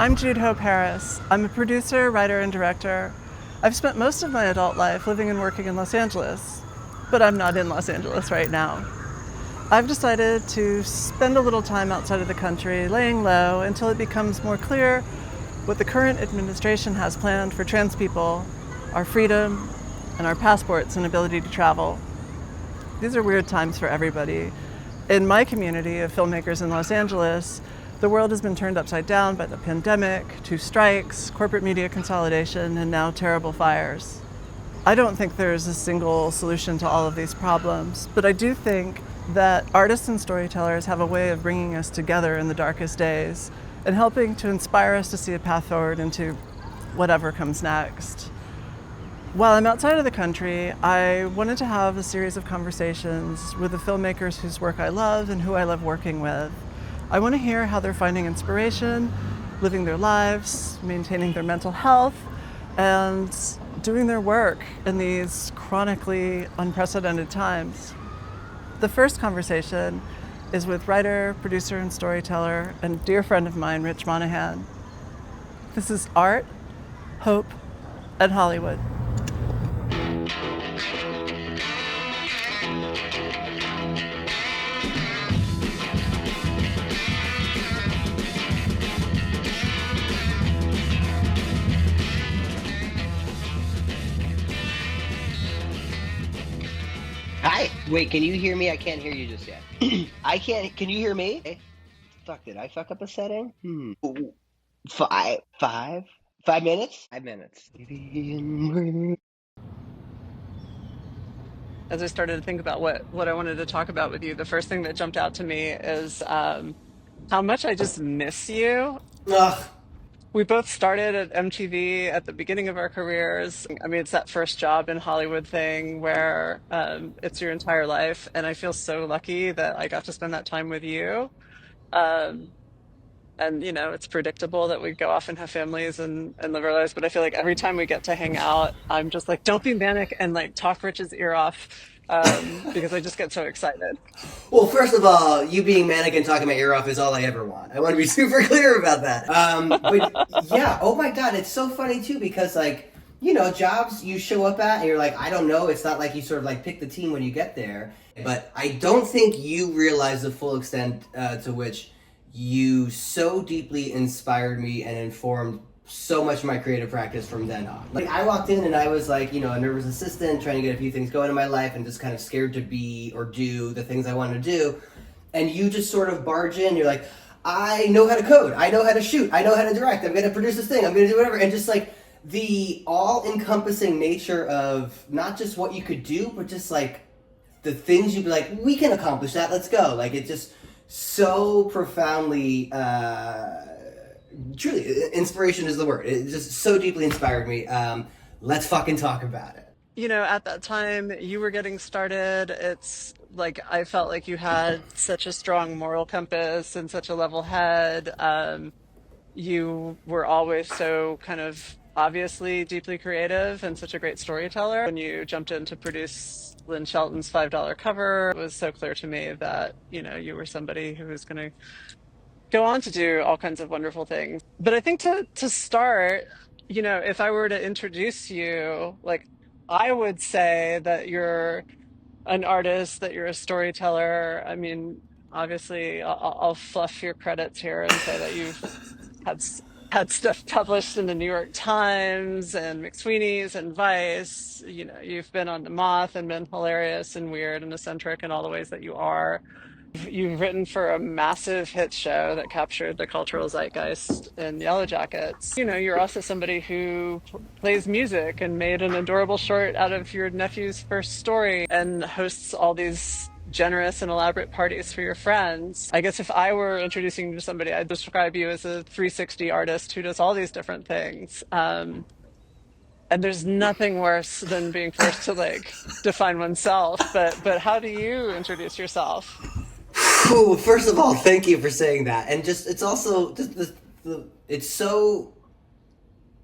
I'm Jude Hope Harris. I'm a producer, writer, and director. I've spent most of my adult life living and working in Los Angeles, but I'm not in Los Angeles right now. I've decided to spend a little time outside of the country, laying low until it becomes more clear what the current administration has planned for trans people, our freedom, and our passports and ability to travel. These are weird times for everybody. In my community of filmmakers in Los Angeles, the world has been turned upside down by the pandemic, 2 strikes, corporate media consolidation, and now terrible fires. I don't think there's a single solution to all of these problems, but I do think that artists and storytellers have a way of bringing us together in the darkest days and helping to inspire us to see a path forward into whatever comes next. While I'm outside of the country, I wanted to have a series of conversations with the filmmakers whose work I love and who I love working with. I want to hear how they're finding inspiration, living their lives, maintaining their mental health, and doing their work in these chronically unprecedented times. The first conversation is with writer, producer, and storyteller, and dear friend of mine, Rich Monahan. This is Art, Hope, and Hollywood. Hi. Wait, can you hear me? I can't hear you just yet. I can't. Can you hear me? Fuck, did I fuck up a setting? Ooh, 5 minutes? 5 minutes. As I started to think about what I wanted to talk about with you, the first thing that jumped out to me is how much I just miss you. Ugh. We both started at MTV at the beginning of our careers. I mean, it's that first job in Hollywood thing where it's your entire life. And I feel so lucky that I got to spend that time with you. Um, and, it's predictable that we go off and have families and live our lives. But I feel like every time we get to hang out, I'm just like, don't be manic and like talk Rich's ear off because I just get so excited. Well, first of all, you being manic and talking my ear off is all I ever want. I want to be super clear about that. But yeah, oh my God, it's so funny too because jobs you show up at and you're like, I don't know. It's not like you sort of like pick the team when you get there. But I don't think you realize the full extent to which you so deeply inspired me and informed so much of my creative practice from then on. Like I walked in and I was like, a nervous assistant trying to get a few things going in my life and just kind of scared to be or do the things I wanted to do. And you just sort of barge in, you're like, I know how to code, I know how to shoot, I know how to direct, I'm gonna produce this thing, I'm gonna do whatever. And just like the all-encompassing nature of not just what you could do, but just like the things you'd be like, we can accomplish that, let's go. Like it just so profoundly truly, inspiration is the word. It just so deeply inspired me. Let's fucking talk about it. At that time you were getting started, it's like I felt like you had such a strong moral compass and such a level head. You were always so kind of obviously deeply creative and such a great storyteller. When you jumped in to produce Lynn Shelton's $5 cover, it was so clear to me that, you were somebody who was going to go on to do all kinds of wonderful things. But I think to start, if I were to introduce you, like I would say that you're an artist, that you're a storyteller. I mean, obviously, I'll fluff your credits here and say that you've had had stuff published in the New York Times and McSweeneys and Vice. You've been on the Moth and been hilarious and weird and eccentric in all the ways that you are. You've written for a massive hit show that captured the cultural zeitgeist in Yellowjackets. You're also somebody who plays music and made an adorable short out of your nephew's first story and hosts all these generous and elaborate parties for your friends. I guess if I were introducing you to somebody, I'd describe you as a 360 artist who does all these different things. And there's nothing worse than being forced to like define oneself. But how do you introduce yourself? Ooh, first of all, thank you for saying that. And just, it's also, just it's so,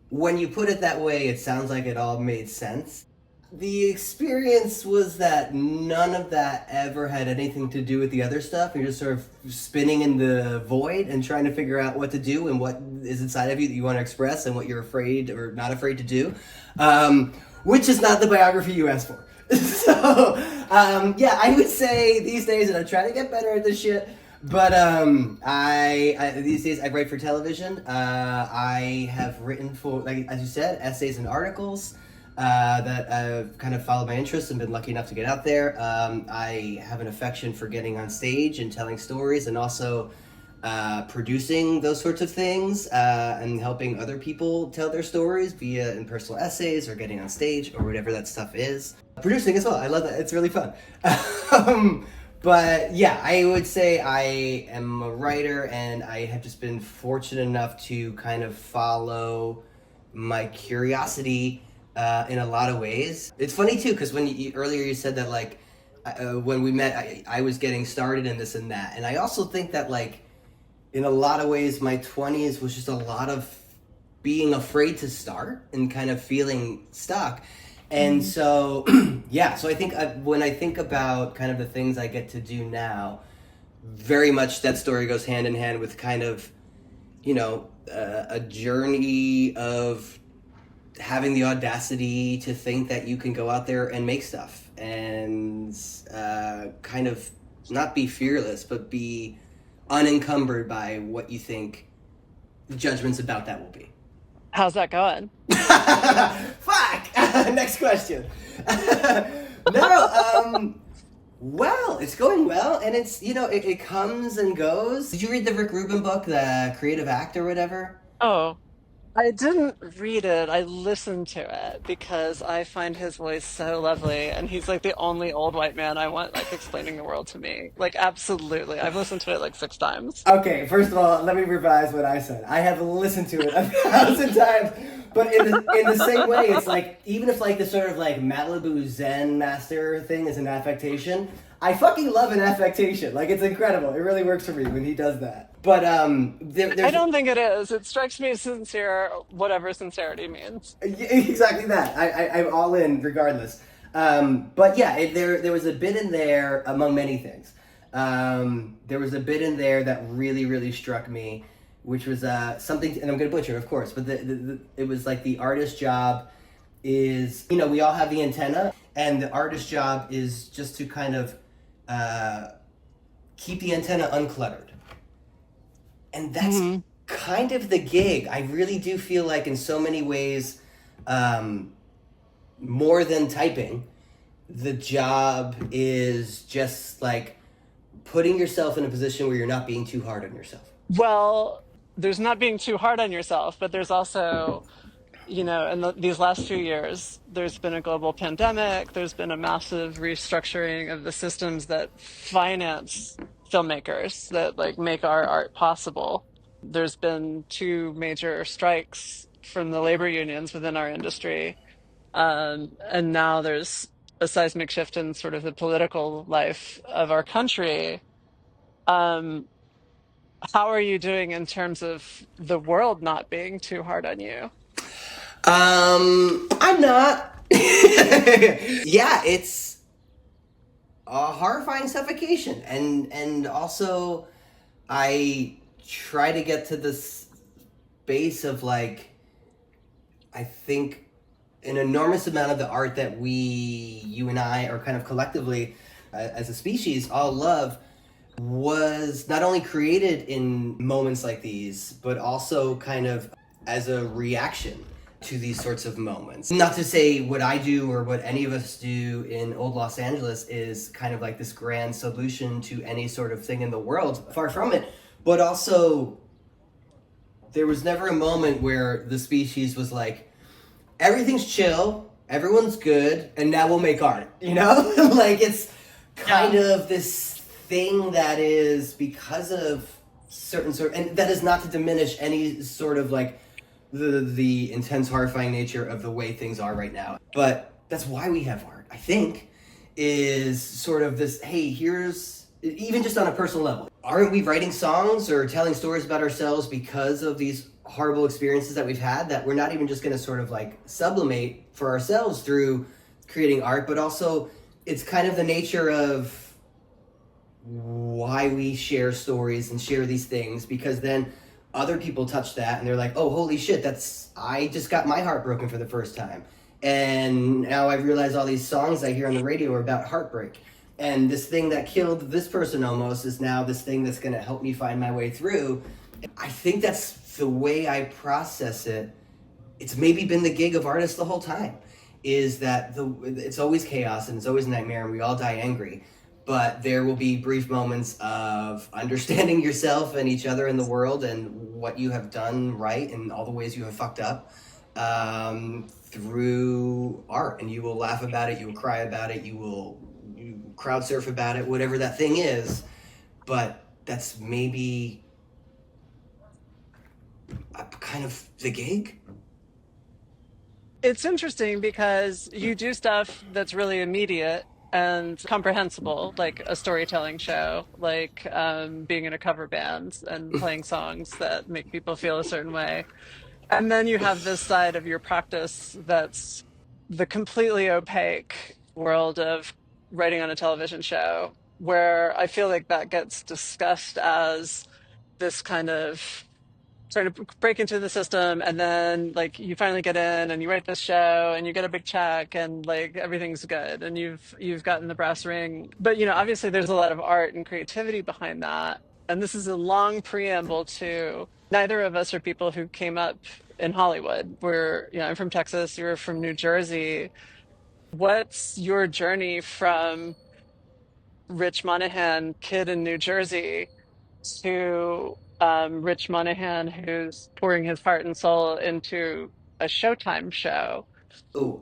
when you put it that way, it sounds like it all made sense. the experience was that none of that ever had anything to do with the other stuff. You're just sort of spinning in the void and trying to figure out what to do and what is inside of you that you want to express and what you're afraid or not afraid to do, which is not the biography you asked for. So, yeah, I would say these days, and I'm trying to get better at this shit, but I these days I write for television. I have written for, like as you said, essays and articles that have kind of followed my interests and been lucky enough to get out there. I have an affection for getting on stage and telling stories, and also producing those sorts of things and helping other people tell their stories via in personal essays or getting on stage or whatever that stuff is. Producing as well. I love that. It's really fun. But yeah, I would say I am a writer, and I have just been fortunate enough to kind of follow my curiosity in a lot of ways. It's funny too, because when earlier you said that like when we met, I was getting started in this and that, and I also think that like in a lot of ways my 20s was just a lot of being afraid to start and kind of feeling stuck. And so, yeah, so I think when I think about kind of the things I get to do now, very much that story goes hand in hand with kind of, you know, a journey of having the audacity to think that you can go out there and make stuff and kind of not be fearless, but be unencumbered by what you think the judgments about that will be. How's that going? Fuck! Next question. No, well, it's going well, and it's, you know, it comes and goes. Did you read the Rick Rubin book, The Creative Act or whatever? Oh, I didn't read it. I listened to it because I find his voice so lovely, and he's like the only old white man I want like explaining the world to me. Like absolutely. I've listened to it like 6 times. Okay, first of all, let me revise what I said. I have listened to it 1,000 times, but in the same way, it's like even if like the sort of like Malibu Zen master thing is an affectation, I fucking love an affectation. Like it's incredible. It really works for me when he does that. But I there's don't think it is. It strikes me as sincere, whatever sincerity means. exactly that. I'm all in regardless. But yeah, there was a bit in there among many things. There was a bit in there that really struck me, which was something, and I'm going to butcher, of course, but it was like the artist's job is, you know, we all have the antenna, and the artist's job is just to kind of keep the antenna uncluttered. And that's kind of the gig. I really do feel like in so many ways, more than typing, the job is just like putting yourself in a position where you're not being too hard on yourself. Well, there's not being too hard on yourself, but there's also, you know, in these last few years, there's been a global pandemic. There's been a massive restructuring of the systems that finance filmmakers that like make our art possible. There's been two major strikes from the labor unions within our industry. And now there's a seismic shift in sort of the political life of our country. Um, how are you doing in terms of the world not being too hard on you? I'm not. Yeah, it's a horrifying suffocation, and also I try to get to this space of like I think an enormous amount of the art that you and I, are kind of collectively as a species all love was not only created in moments like these, but also kind of as a reaction to these sorts of moments. Not to say what I do or what any of us do in old Los Angeles is kind of like this grand solution to any sort of thing in the world. Far from it. But also, there was never a moment where the species was like, everything's chill, everyone's good, and now we'll make art, you know? Like, it's kind of this thing that is because of and that is not to diminish any sort of like the intense, horrifying nature of the way things are right now. But that's why we have art, I think, is sort of this, hey, here's, even just on a personal level, aren't we writing songs or telling stories about ourselves because of these horrible experiences that we've had, that we're not even just going to sort of like sublimate for ourselves through creating art, but also it's kind of the nature of why we share stories and share these things, because then other people touch that and they're like, oh, holy shit, that's, I just got my heart broken for the first time. And now I realize all these songs I hear on the radio are about heartbreak. And this thing that killed this person almost is now this thing that's going to help me find my way through. I think that's the way I process it. It's maybe been the gig of artists the whole time, is that it's always chaos and it's always nightmare and we all die angry, but there will be brief moments of understanding yourself and each other in the world and what you have done right and all the ways you have fucked up, through art. And you will laugh about it, you will cry about it, you crowd surf about it, whatever that thing is. But that's maybe a kind of the gig. It's interesting because you do stuff that's really immediate and comprehensible, like a storytelling show, like being in a cover band and playing songs that make people feel a certain way. And then you have this side of your practice that's the completely opaque world of writing on a television show, where I feel like that gets discussed as this kind of trying to break into the system, and then like you finally get in and you write this show and you get a big check and like everything's good and you've gotten the brass ring. But obviously there's a lot of art and creativity behind that. And this is a long preamble to, neither of us are people who came up in Hollywood. I'm from Texas, you're from New Jersey. What's your journey from Rich Monahan, kid in New Jersey, to Rich Monahan, who's pouring his heart and soul into a Showtime show? Oh,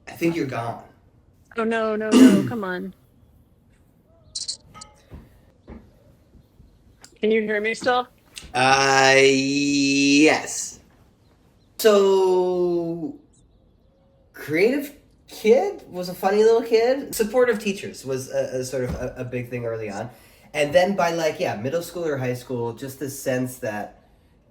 I think you're gone. Oh, no, no, no. Come on. Can you hear me still? Yes. So, creative kid was a funny little kid. Supportive teachers was a sort of a big thing early on. And then by like, yeah, middle school or high school, just this sense that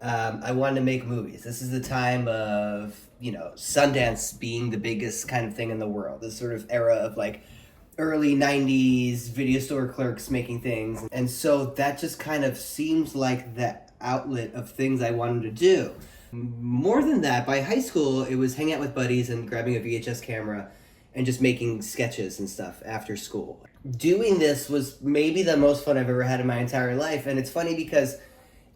I wanted to make movies. This is the time of, Sundance being the biggest kind of thing in the world. This sort of era of like early 90s video store clerks making things. And so that just kind of seems like the outlet of things I wanted to do. More than that, by high school, it was hanging out with buddies and grabbing a VHS camera and just making sketches and stuff after school. Doing this was maybe the most fun I've ever had in my entire life. And it's funny because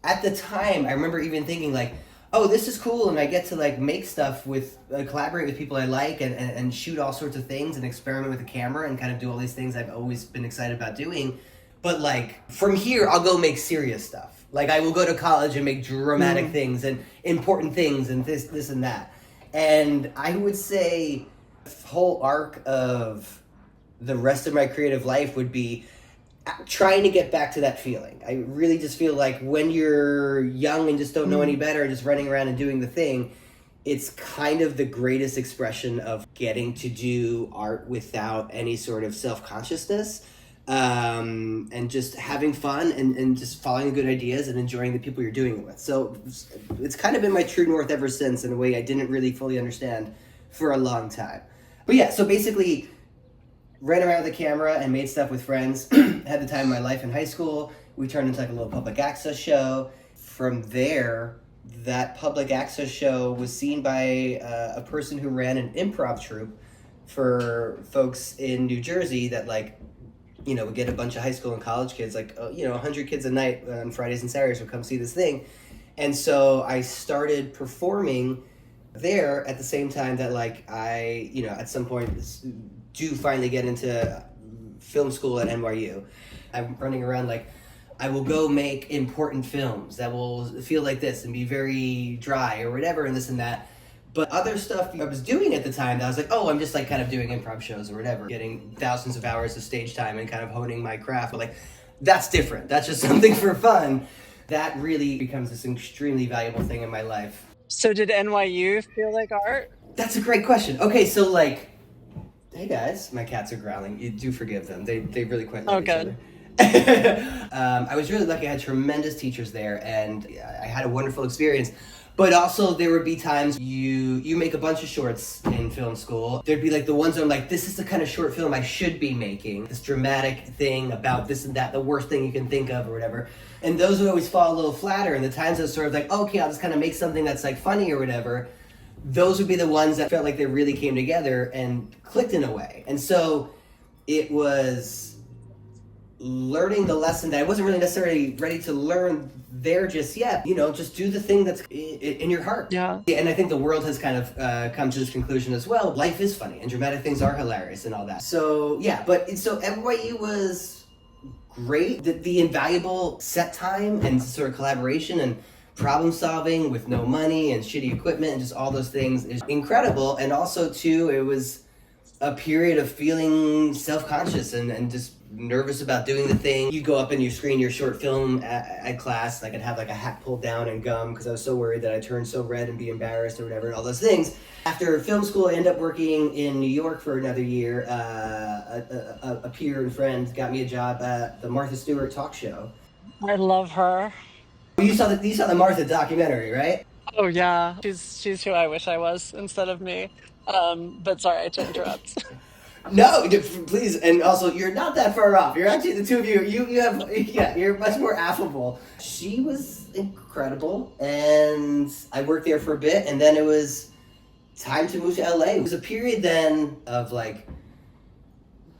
at the time, I remember even thinking like, oh, this is cool, and I get to like make stuff with, collaborate with people I like, and shoot all sorts of things and experiment with the camera and kind of do all these things I've always been excited about doing. But like from here, I'll go make serious stuff. Like I will go to college and make dramatic things and important things and this and that. And I would say the whole arc of the rest of my creative life would be trying to get back to that feeling. I really just feel like when you're young and just don't know any better, just running around and doing the thing, it's kind of the greatest expression of getting to do art without any sort of self-consciousness, and just having fun and just following good ideas and enjoying the people you're doing it with. So it's kind of been my true north ever since, in a way I didn't really fully understand for a long time. But yeah, so basically ran around with the camera and made stuff with friends. Had the time of my life in high school. We turned into like a little public access show. From there, that public access show was seen by a person who ran an improv troupe for folks in New Jersey that like, would get a bunch of high school and college kids, like, 100 kids a night on Fridays and Saturdays would come see this thing. And so I started performing there at the same time that like I, at some point do finally get into film school at NYU. I'm running around like, I will go make important films that will feel like this and be very dry or whatever and this and that. But other stuff I was doing at the time, that I was like, oh, I'm just like kind of doing improv shows or whatever, getting thousands of hours of stage time and kind of honing my craft. But like, that's different. That's just something for fun. That really becomes this extremely valuable thing in my life. So did NYU feel like art? That's a great question. Okay, so like, hey guys, my cats are growling. You do forgive them. They really quite Oh, love each good. other. I was really lucky. I had tremendous teachers there, and I had a wonderful experience. But also, there would be times you make a bunch of shorts in film school. There'd be like the ones where I'm like, this is the kind of short film I should be making. This dramatic thing about this and that, the worst thing you can think of or whatever. And those would always fall a little flatter. And the times I was sort of like, okay, I'll just kind of make something that's like funny or whatever. Those would be the ones that felt like they really came together and clicked in a way. And so it was learning the lesson that I wasn't really necessarily ready to learn there just yet. You know, just do the thing that's in your heart. Yeah. And I think the world has kind of come to this conclusion as well. Life is funny and dramatic things are hilarious and all that. So yeah, but so NYU was great. The invaluable set time and sort of collaboration and problem solving with no money and shitty equipment and just all those things is incredible. And also too, it was a period of feeling self-conscious and just nervous about doing the thing. You go up and you screen your short film at class, and I could have like a hat pulled down and gum because I was so worried that I'd turn so red and be embarrassed or whatever and all those things. After film school, I ended up working in New York for another year. A peer and friend got me a job at the Martha Stewart talk show. I love her. You saw the Martha documentary, right? Oh yeah, she's who I wish I was instead of me. But sorry to interrupt. No, please, and also you're not that far off. You're actually the two of you. You have yeah. You're much more affable. She was incredible, and I worked there for a bit, and then it was time to move to LA. It was a period then of like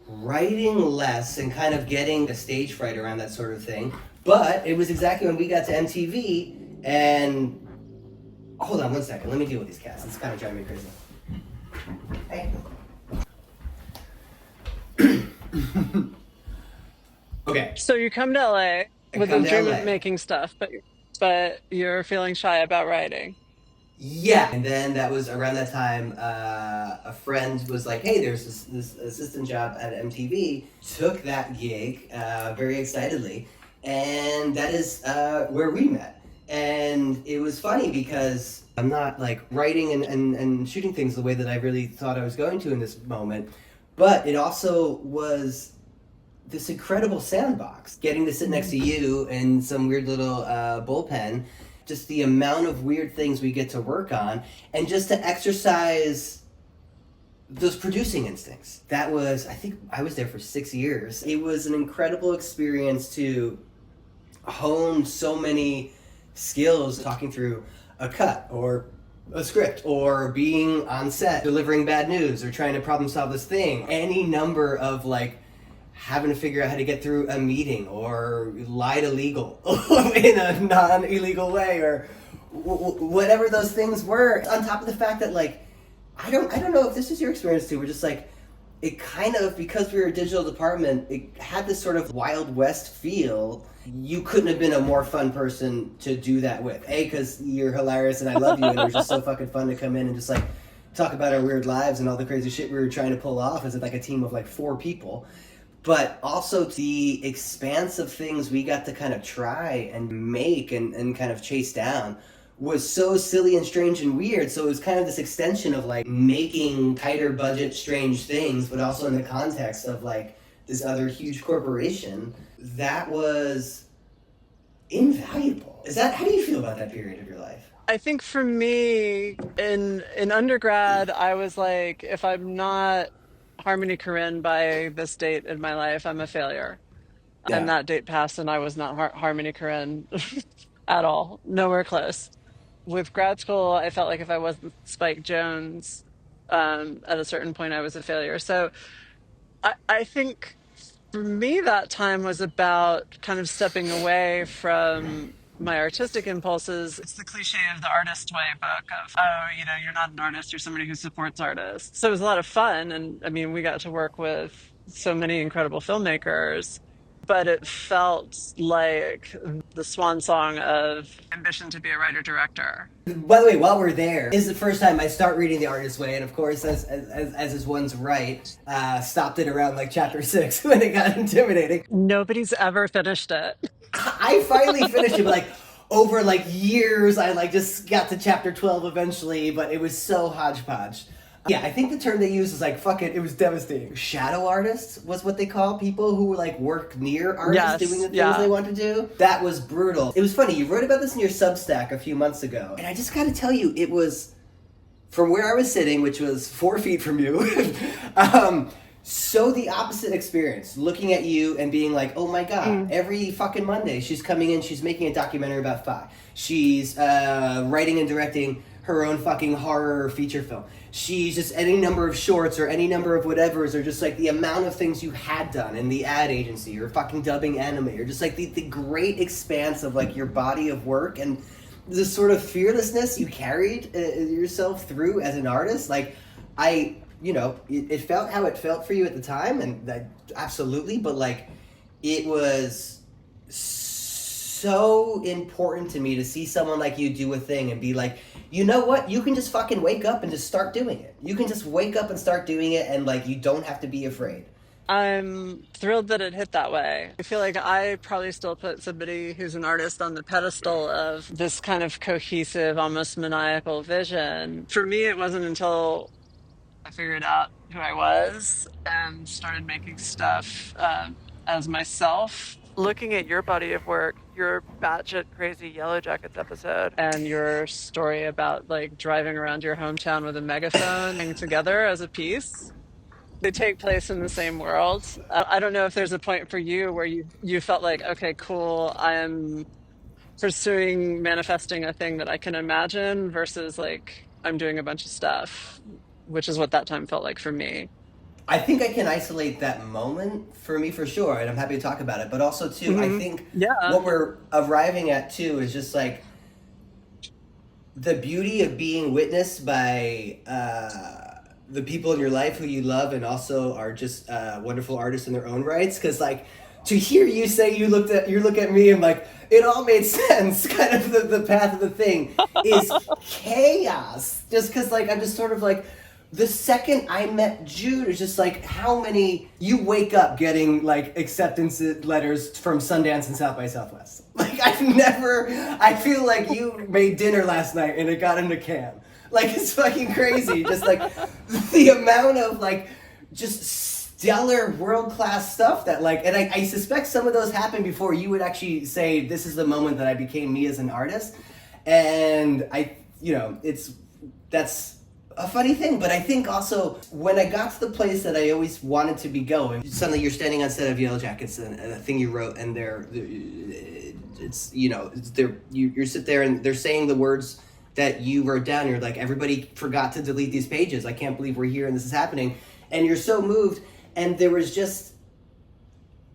writing less and kind of getting a stage fright around that sort of thing. But it was exactly when we got to MTV, and hold on one second. Let me deal with these cats. It's kind of driving me crazy. Hey. Okay. So you come to LA I with the come to dream of LA. making stuff, but you're feeling shy about writing. Yeah. And then that was around that time, a friend was like, hey, there's this assistant job at MTV. Took that gig very excitedly. And that is where we met. And it was funny because I'm not like writing and shooting things the way that I really thought I was going to in this moment. But it also was this incredible sandbox. Getting to sit next to you in some weird little bullpen, just the amount of weird things we get to work on, and just to exercise those producing instincts. That was, I think I was there for 6 years. It was an incredible experience to hone so many skills, talking through a cut or a script or being on set delivering bad news or trying to problem solve this thing, any number of like having to figure out how to get through a meeting or lie to legal in a non-illegal way or whatever those things were, on top of the fact that like I don't know if this is your experience too. We're just like, it kind of, because we were a digital department, it had this sort of Wild West feel. You couldn't have been a more fun person to do that with. A, because you're hilarious and I love you, and it was just so fucking fun to come in and just like talk about our weird lives and all the crazy shit we were trying to pull off as like a team of like 4 people. But also the expanse of things we got to kind of try and make and kind of chase down was so silly and strange and weird. So it was kind of this extension of like making tighter budget strange things, but also in the context of like this other huge corporation. That was invaluable. How do you feel about that period of your life? I think for me in undergrad, I was like, if I'm not Harmony Korine by this date in my life, I'm a failure. And Yeah. that date passed, and I was not Harmony Korine at all, nowhere close. With grad school, I felt like if I wasn't Spike Jones, at a certain point, I was a failure. So I think for me, that time was about kind of stepping away from my artistic impulses. It's the cliche of the artist way book of, oh, you're not an artist, you're somebody who supports artists. So it was a lot of fun. And I mean, we got to work with so many incredible filmmakers, but it felt like the swan song of ambition to be a writer director. By the way, while we're there, this is the first time I start reading The Artist's Way, and of course, as is one's right, stopped it around like chapter 6 when it got intimidating. Nobody's ever finished it. I finally finished it, but like over like years, I like just got to chapter 12 eventually, but it was so hodgepodge. Yeah, I think the term they used is like, fuck it, it was devastating. Shadow artists was what they call people who like work near artists doing Yes, the things they yeah. want to do. That was brutal. It was funny, you wrote about this in your Substack a few months ago, and I just gotta tell you, it was from where I was sitting, which was 4 feet from you, so the opposite experience. Looking at you and being like, oh my god, Mm. every fucking Monday she's coming in, she's making a documentary about Fi. She's writing and directing her own fucking horror feature film. She's just any number of shorts or any number of whatevers, or just like the amount of things you had done in the ad agency or fucking dubbing anime, or just like the great expanse of like your body of work and the sort of fearlessness you carried yourself through as an artist. Like, it felt how it felt for you at the time, and that absolutely, but like, it was so important to me to see someone like you do a thing and be like, you know what? You can just fucking wake up and just start doing it. You can just wake up and start doing it, and like, you don't have to be afraid. I'm thrilled that it hit that way. I feel like I probably still put somebody who's an artist on the pedestal of this kind of cohesive, almost maniacal vision. For me, it wasn't until I figured out who I was and started making stuff as myself. Looking at your body of work, your batshit crazy Yellowjackets episode, and your story about like driving around your hometown with a megaphone hang together as a piece. They take place in the same world. I don't know if there's a point for you where you felt like, okay, cool, I am pursuing manifesting a thing that I can imagine versus like I'm doing a bunch of stuff, which is what that time felt like for me. I think I can isolate that moment for me for sure, and I'm happy to talk about it. But also too, I Hmm. think Yeah. what we're arriving at too is just like the beauty of being witnessed by the people in your life who you love and also are just wonderful artists in their own rights. Because like, to hear you say you look at me and like it all made sense, kind of the path of the thing is chaos. Just because like I'm just sort of like, the second I met Jude, it's just like how many you wake up getting like acceptance letters from Sundance and South by Southwest. Like I feel like you made dinner last night and it got in a can. Like, it's fucking crazy. Just like the amount of like just stellar world class stuff that like, and I suspect some of those happened before you would actually say this is the moment that I became me as an artist. And that's a funny thing, but I think also when I got to the place that I always wanted to be going, suddenly you're standing on set of Yellowjackets and a thing you wrote, and you sit there and they're saying the words that you wrote down. You're like, everybody forgot to delete these pages. I can't believe we're here and this is happening, and you're so moved. And there was just,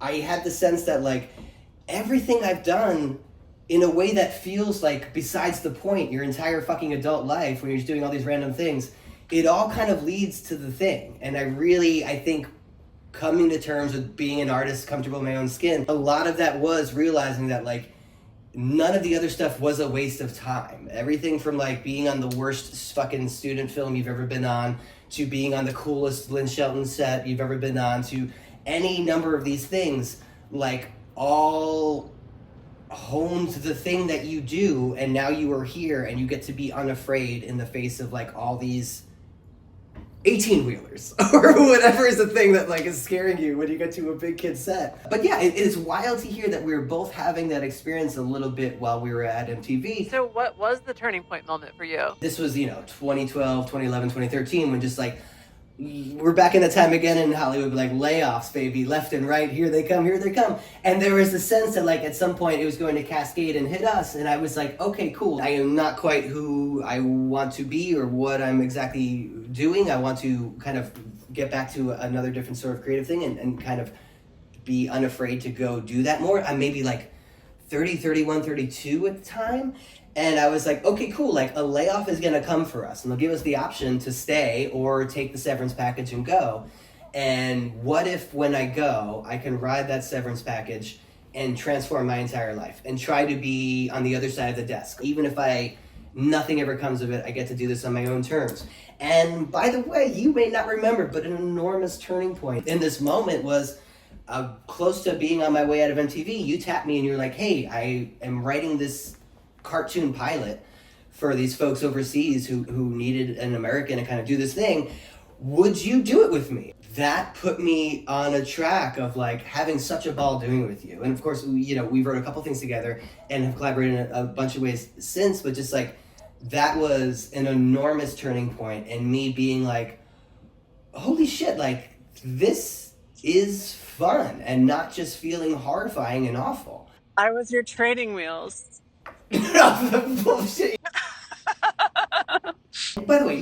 I had the sense that like everything I've done in a way that feels like besides the point your entire fucking adult life when you're just doing all these random things, it all kind of leads to the thing. And I think coming to terms with being an artist comfortable in my own skin, a lot of that was realizing that like none of the other stuff was a waste of time. Everything from like being on the worst fucking student film you've ever been on to being on the coolest Lynn Shelton set you've ever been on to any number of these things, like all honed the thing that you do, and now you are here and you get to be unafraid in the face of like all these 18 wheelers or whatever is the thing that like is scaring you when you get to a big kid set. But yeah, it is wild to hear that we were both having that experience a little bit while we were at MTV. So what was the turning point moment for you? This was 2012, 2011, 2013, when just like we're back in the time again in Hollywood, like layoffs, baby, left and right, here they come, and there was a sense that like at some point it was going to cascade and hit us, and I was like, okay, cool, I am not quite who I want to be or what I'm exactly doing. I want to kind of get back to another different sort of creative thing and kind of be unafraid to go do that more. I'm maybe like 30, 31, 32 at the time. And I was like, okay, cool, like a layoff is gonna come for us and they'll give us the option to stay or take the severance package and go. And what if when I go, I can ride that severance package and transform my entire life and try to be on the other side of the desk. Even if nothing ever comes of it, I get to do this on my own terms. And by the way, you may not remember, but an enormous turning point in this moment was close to being on my way out of MTV. You tapped me and you're like, hey, I am writing this cartoon pilot for these folks overseas who needed an American to kind of do this thing. Would you do it with me? That put me on a track of like having such a ball doing it with you. And of course, we wrote a couple things together and have collaborated in a bunch of ways since, but just like that was an enormous turning point and me being like, holy shit, like this is fun and not just feeling horrifying and awful. I was your training wheels. Bullshit. By the way,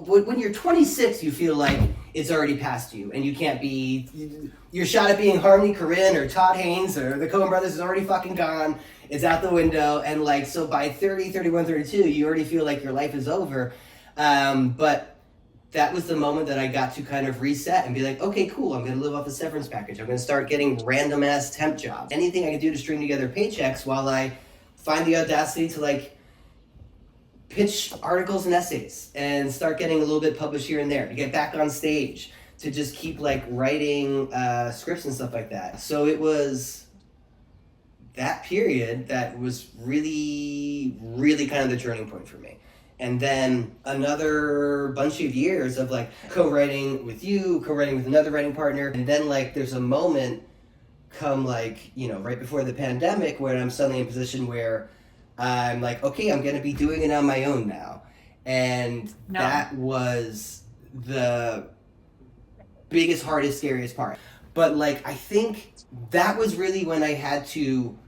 when you're 26, you feel like it's already past you, and you can't be. Your shot at being Harmony Korine or Todd Haynes or the Coen Brothers is already fucking gone. It's out the window, and like so by 30, 31, 32, you already feel like your life is over. But that was the moment that I got to kind of reset and be like, okay, cool, I'm going to live off a severance package. I'm going to start getting random ass temp jobs. Anything I can do to string together paychecks while I find the audacity to like pitch articles and essays and start getting a little bit published here and there, to get back on stage, to just keep like writing scripts and stuff like that. So it was that period that was really, really kind of the turning point for me. And then another bunch of years of like co-writing with you, co-writing with another writing partner. And then like there's a moment come like, right before the pandemic where I'm suddenly in a position where I'm like, okay, I'm going to be doing it on my own now. And No. that was the biggest, hardest, scariest part. But like, I think that was really when I had to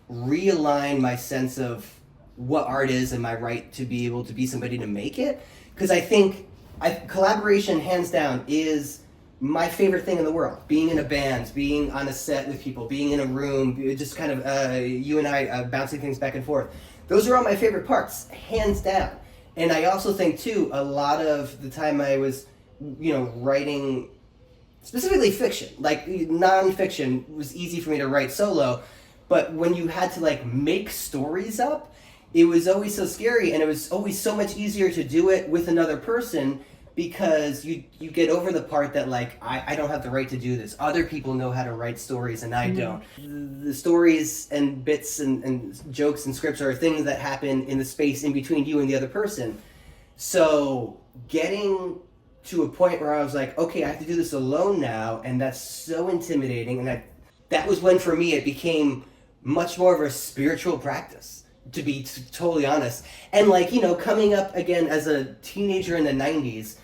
realign my sense of what art is and my right to be able to be somebody to make it. Because I think collaboration, hands down, is my favorite thing in the world. Being in a band, being on a set with people, being in a room, just kind of you and I bouncing things back and forth. Those are all my favorite parts, hands down. And I also think too, a lot of the time I was, writing specifically fiction, like non-fiction was easy for me to write solo, but when you had to like make stories up, it was always so scary, and it was always so much easier to do it with another person because you get over the part that like I don't have the right to do this. Other people know how to write stories and I don't. The stories and bits and jokes and scripts are things that happen in the space in between you and the other person. So getting to a point where I was like, okay, I have to do this alone now, and that's so intimidating, and that was when for me it became much more of a spiritual practice, to be totally honest. And like, coming up again as a teenager in the 90s,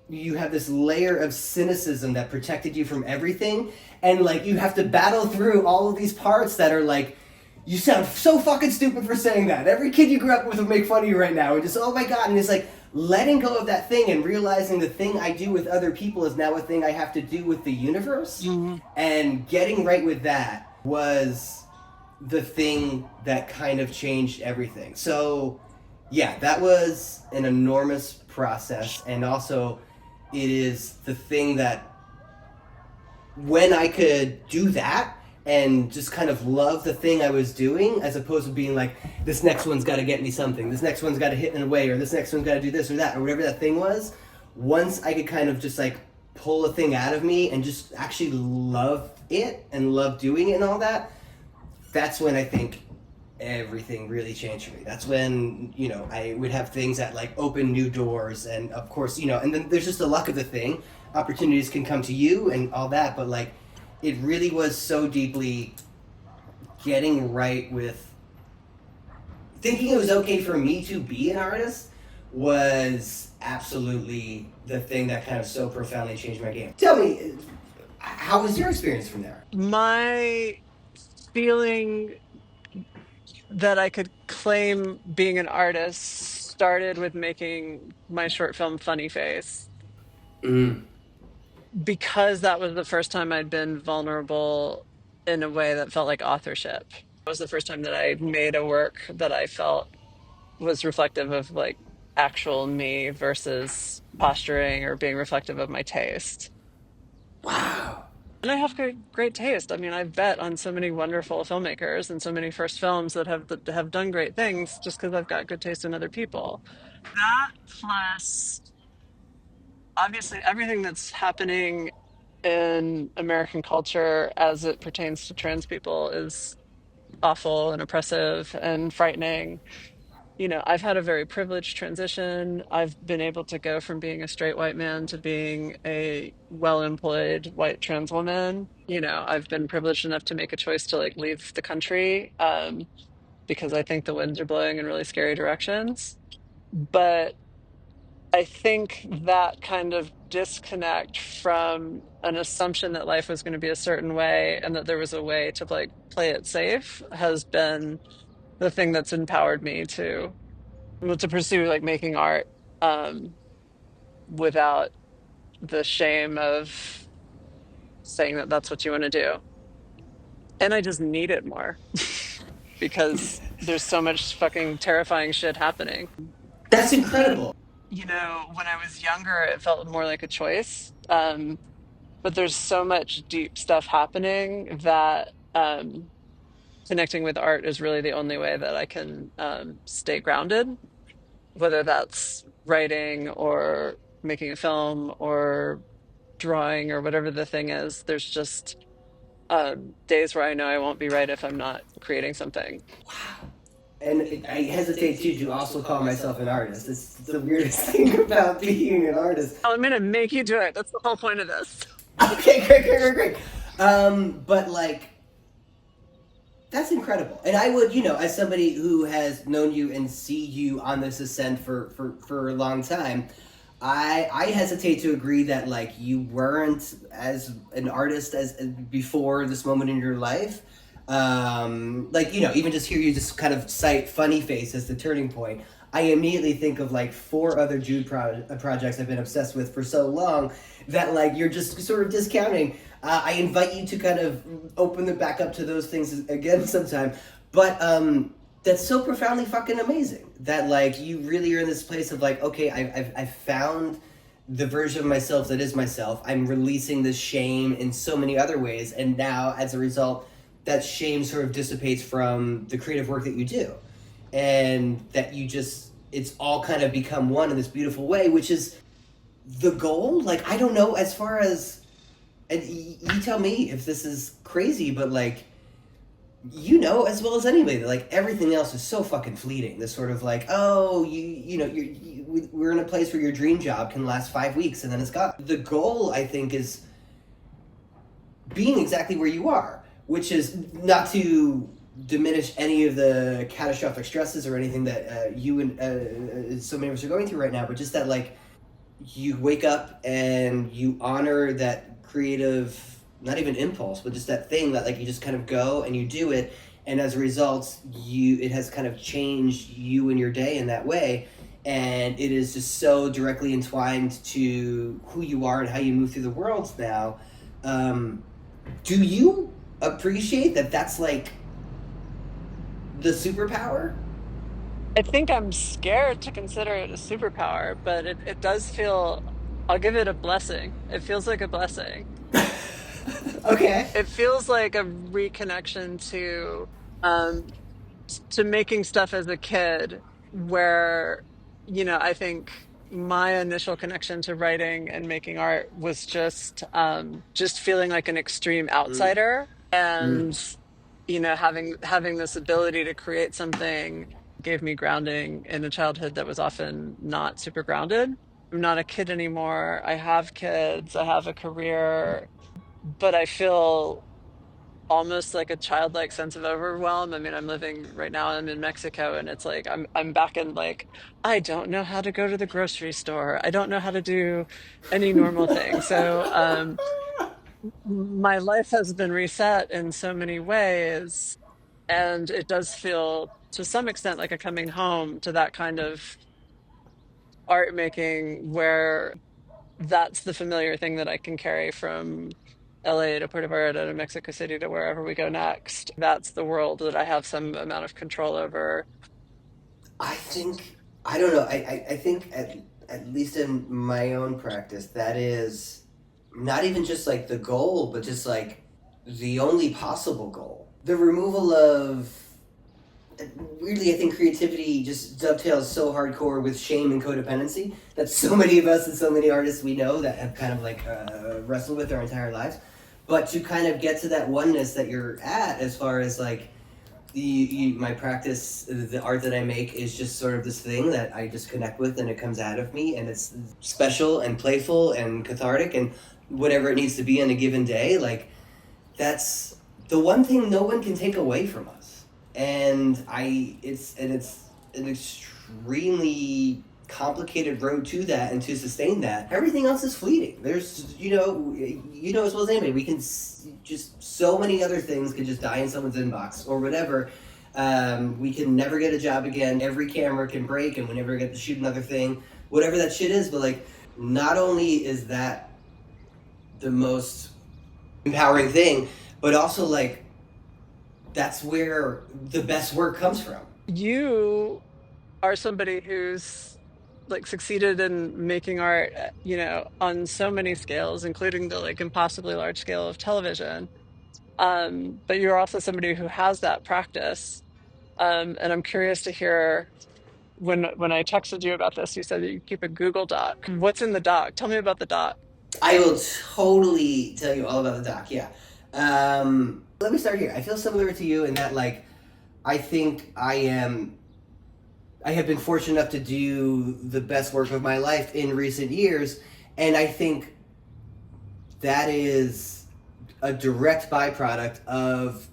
you have this layer of cynicism that protected you from everything, and like you have to battle through all of these parts that are like, you sound so fucking stupid for saying that. Every kid you grew up with will make fun of you right now, and just, oh my god, and it's like letting go of that thing and realizing the thing I do with other people is now a thing I have to do with the universe. And getting right with that was the thing that kind of changed everything. So yeah, that was an enormous process, and also it is the thing that when I could do that and just kind of love the thing I was doing, as opposed to being like, this next one's got to get me something, this next one's got to hit in a way, or this next one's got to do this or that, or whatever that thing was. Once I could kind of just like pull a thing out of me and just actually love it and love doing it and all that, that's when I think everything really changed for me. That's when, I would have things that like open new doors, and of course, and then there's just the luck of the thing. Opportunities can come to you and all that, but like it really was so deeply getting right with thinking it was okay for me to be an artist was absolutely the thing that kind of so profoundly changed my game. Tell me, how was your experience from there? My feeling that I could claim being an artist started with making my short film Funny Face, Mm. because that was the first time I'd been vulnerable in a way that felt like authorship. It was the first time that I made a work that I felt was reflective of like actual me versus posturing or being reflective of my taste. Wow. And I have great taste. I mean, I've bet on so many wonderful filmmakers and so many first films that have done great things just because I've got good taste in other people. That plus obviously everything that's happening in American culture as it pertains to trans people is awful and oppressive and frightening. I've had a very privileged transition. I've been able to go from being a straight white man to being a well-employed white trans woman. I've been privileged enough to make a choice to like leave the country, because I think the winds are blowing in really scary directions. But I think that kind of disconnect from an assumption that life was going to be a certain way and that there was a way to like play it safe has been the thing that's empowered me to well, to pursue like making art, um, without the shame of saying that that's what you want to do. And I just need it more because there's so much fucking terrifying shit happening. That's incredible. When I was younger, it felt more like a choice. But there's so much deep stuff happening that connecting with art is really the only way that I can stay grounded, whether that's writing or making a film or drawing or whatever the thing is. There's just days where I know I won't be right if I'm not creating something. And I hesitate too to also call myself an artist. It's the weirdest thing about being an artist. I'm gonna make you do it. That's the whole point of this. Okay, great, great, great, great. But like, that's incredible. And I would, as somebody who has known you and see you on this ascent for a long time, I hesitate to agree that like you weren't as an artist as before this moment in your life. Like even just hear you just kind of cite Funny Face as the turning point. I immediately think of like four other Jude projects I've been obsessed with for so long that like you're just sort of discounting. I invite you to kind of open it back up to those things again sometime. But that's so profoundly fucking amazing that like you really are in this place of like, okay, I've found the version of myself that is myself. I'm releasing this shame in so many other ways, and now as a result, that shame sort of dissipates from the creative work that you do, and that it's all kind of become one in this beautiful way, which is the goal. Like I don't know, as far as, and you tell me if this is crazy, but like as well as anybody that like everything else is so fucking fleeting. This sort of like, oh, we're in a place where your dream job can last 5 weeks and then it's gone. The goal, I think, is being exactly where you are, which is not to diminish any of the catastrophic stresses or anything that you and so many of us are going through right now, but just that like you wake up and you honor that creative, not even impulse, but just that thing that like you just kind of go and you do it, and as a result it has kind of changed you and your day in that way, and it is just so directly entwined to who you are and how you move through the world now. Do you appreciate that that's like the superpower? I think I'm scared to consider it a superpower, but it does feel, I'll give it a blessing. It feels like a blessing. Okay. It feels like a reconnection um to making stuff as a kid where, I think my initial connection to writing and making art was just feeling like an extreme Mm. outsider, Mm. and having this ability to create something gave me grounding in a childhood that was often not super grounded. I'm not a kid anymore. I have kids, I have a career, but I feel almost like a childlike sense of overwhelm. I mean, I'm living right now, I'm in Mexico, and it's like I'm back in like I don't know how to go to the grocery store. I don't know how to do any normal thing. So my life has been reset in so many ways, and it does feel to some extent like a coming home to that kind of art making where that's the familiar thing that I can carry from LA to Puerto Vallarta to Mexico City to wherever we go next. That's the world that I have some amount of control over. I think I don't know. I think at least in my own practice, that is not even just like the goal, but just like the only possible goal. The removal of weirdly, I think creativity just dovetails so hardcore with shame and codependency that so many of us and so many artists we know that have kind of like wrestled with our entire lives. But to kind of get to that oneness that you're at, as far as like my practice, the art that I make is just sort of this thing that I just connect with, and it comes out of me, and it's special and playful and cathartic and whatever it needs to be on a given day. Like, that's the one thing no one can take away from us. And it's an extremely complicated road to that, and to sustain that. Everything else is fleeting. There's, as well as anybody, we can just, so many other things could just die in someone's inbox or whatever. We can never get a job again. Every camera can break, and we never get to shoot another thing, whatever that shit is. But like, not only is that the most empowering thing, but also like, that's where the best work comes from. You are somebody who's like succeeded in making art, on so many scales, including the like impossibly large scale of television. But you're also somebody who has that practice. And I'm curious to hear, when I texted you about this, you said that you keep a Google Doc. What's in the doc? Tell me about the doc. I will totally tell you all about the doc. Yeah. Let me start here. I feel similar to you in that, like, I think I have been fortunate enough to do the best work of my life in recent years, and I think that is a direct byproduct of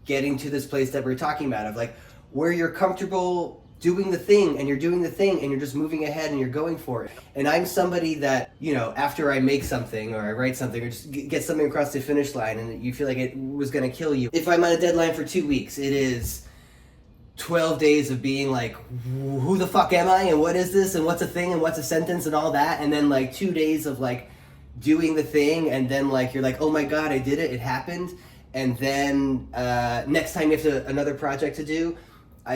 getting to this place that we're talking about, of like, where you're comfortable doing the thing, and you're doing the thing, and you're just moving ahead, and you're going for it. And I'm somebody that, after I make something or I write something or just get something across the finish line, and you feel like it was going to kill you, if I'm on a deadline for 2 weeks, it is 12 days of being like, who the fuck am I, and what is this, and what's a thing, and what's a sentence, and all that. And then like 2 days of like doing the thing, and then like you're like, oh my god, I did it, it happened. And then next time you have another project to do,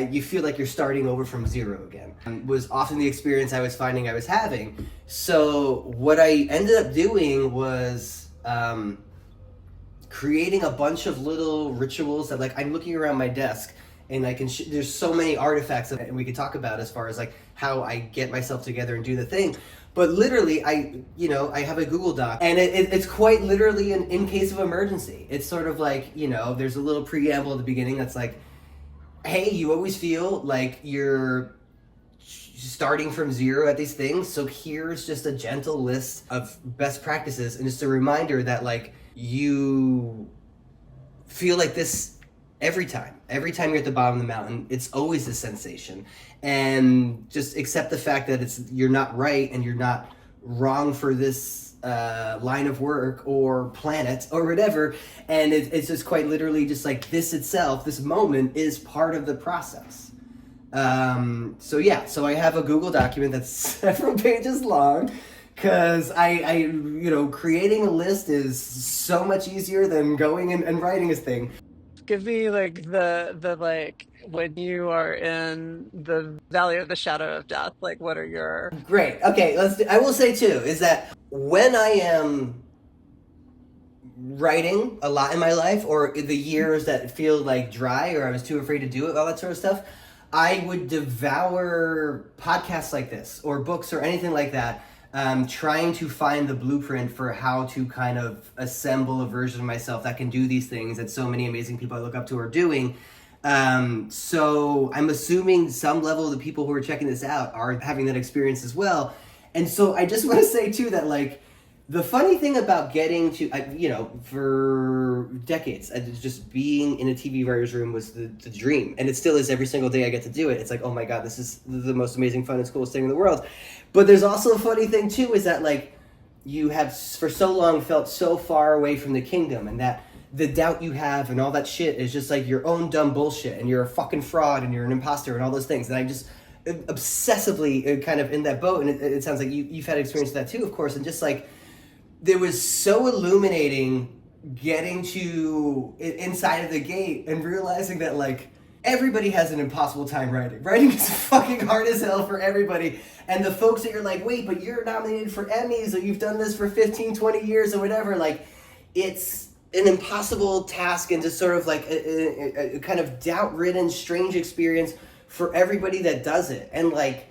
you feel like you're starting over from zero again. Was often the experience I was finding I was having. So what I ended up doing was creating a bunch of little rituals that, like, I'm looking around my desk, and I can there's so many artifacts that we could talk about as far as like how I get myself together and do the thing. But literally, I have a Google Doc, and it's quite literally an in case of emergency. It's sort of like, there's a little preamble at the beginning that's like, hey, you always feel like you're starting from zero at these things, so here's just a gentle list of best practices, and just a reminder that, like, you feel like this every time you're at the bottom of the mountain. It's always a sensation, and just accept the fact that you're not right, and you're not wrong for this line of work or planet or whatever. And it's just quite literally just like, this itself, this moment is part of the process. So I have a Google document that's several pages long, because I creating a list is so much easier than going and writing a thing. Give me like the like, when you are in the valley of the shadow of death, like what are your... Great. Okay, I will say too is that when I am writing a lot in my life, or the years that feel like dry, or I was too afraid to do it, all that sort of stuff, I would devour podcasts like this or books or anything like that, trying to find the blueprint for how to kind of assemble a version of myself that can do these things that so many amazing people I look up to are doing. So I'm assuming some level of the people who are checking this out are having that experience as well. And so I just want to say too that, like, the funny thing about getting to, for decades, just being in a TV writer's room was the dream. And it still is every single day I get to do it. It's like, oh my God, this is the most amazing, fun, and coolest thing in the world. But there's also a funny thing too, is that, like, you have for so long felt so far away from the kingdom, and that the doubt you have and all that shit is just like your own dumb bullshit, and you're a fucking fraud, and you're an imposter, and all those things. And I just obsessively kind of in that boat. And it sounds like you've had experience with that too, of course. And just like, it was so illuminating getting to inside of the gate and realizing that, like, everybody has an impossible time writing. Writing is fucking hard as hell for everybody. And the folks that you're like, wait, but you're nominated for Emmys, or you've done this for 15, 20 years or whatever, like, it's an impossible task, and just sort of like a kind of doubt-ridden, strange experience for everybody that does it. And, like,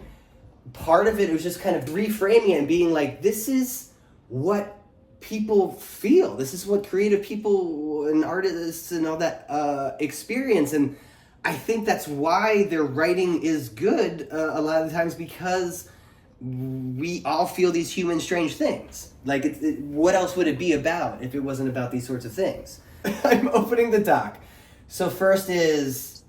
part of it was just kind of reframing it and being like, this is what people feel. This is what creative people and artists and all that experience. And I think that's why their writing is good a lot of the times, because we all feel these human strange things. Like, what else would it be about if it wasn't about these sorts of things? I'm opening the doc. So first is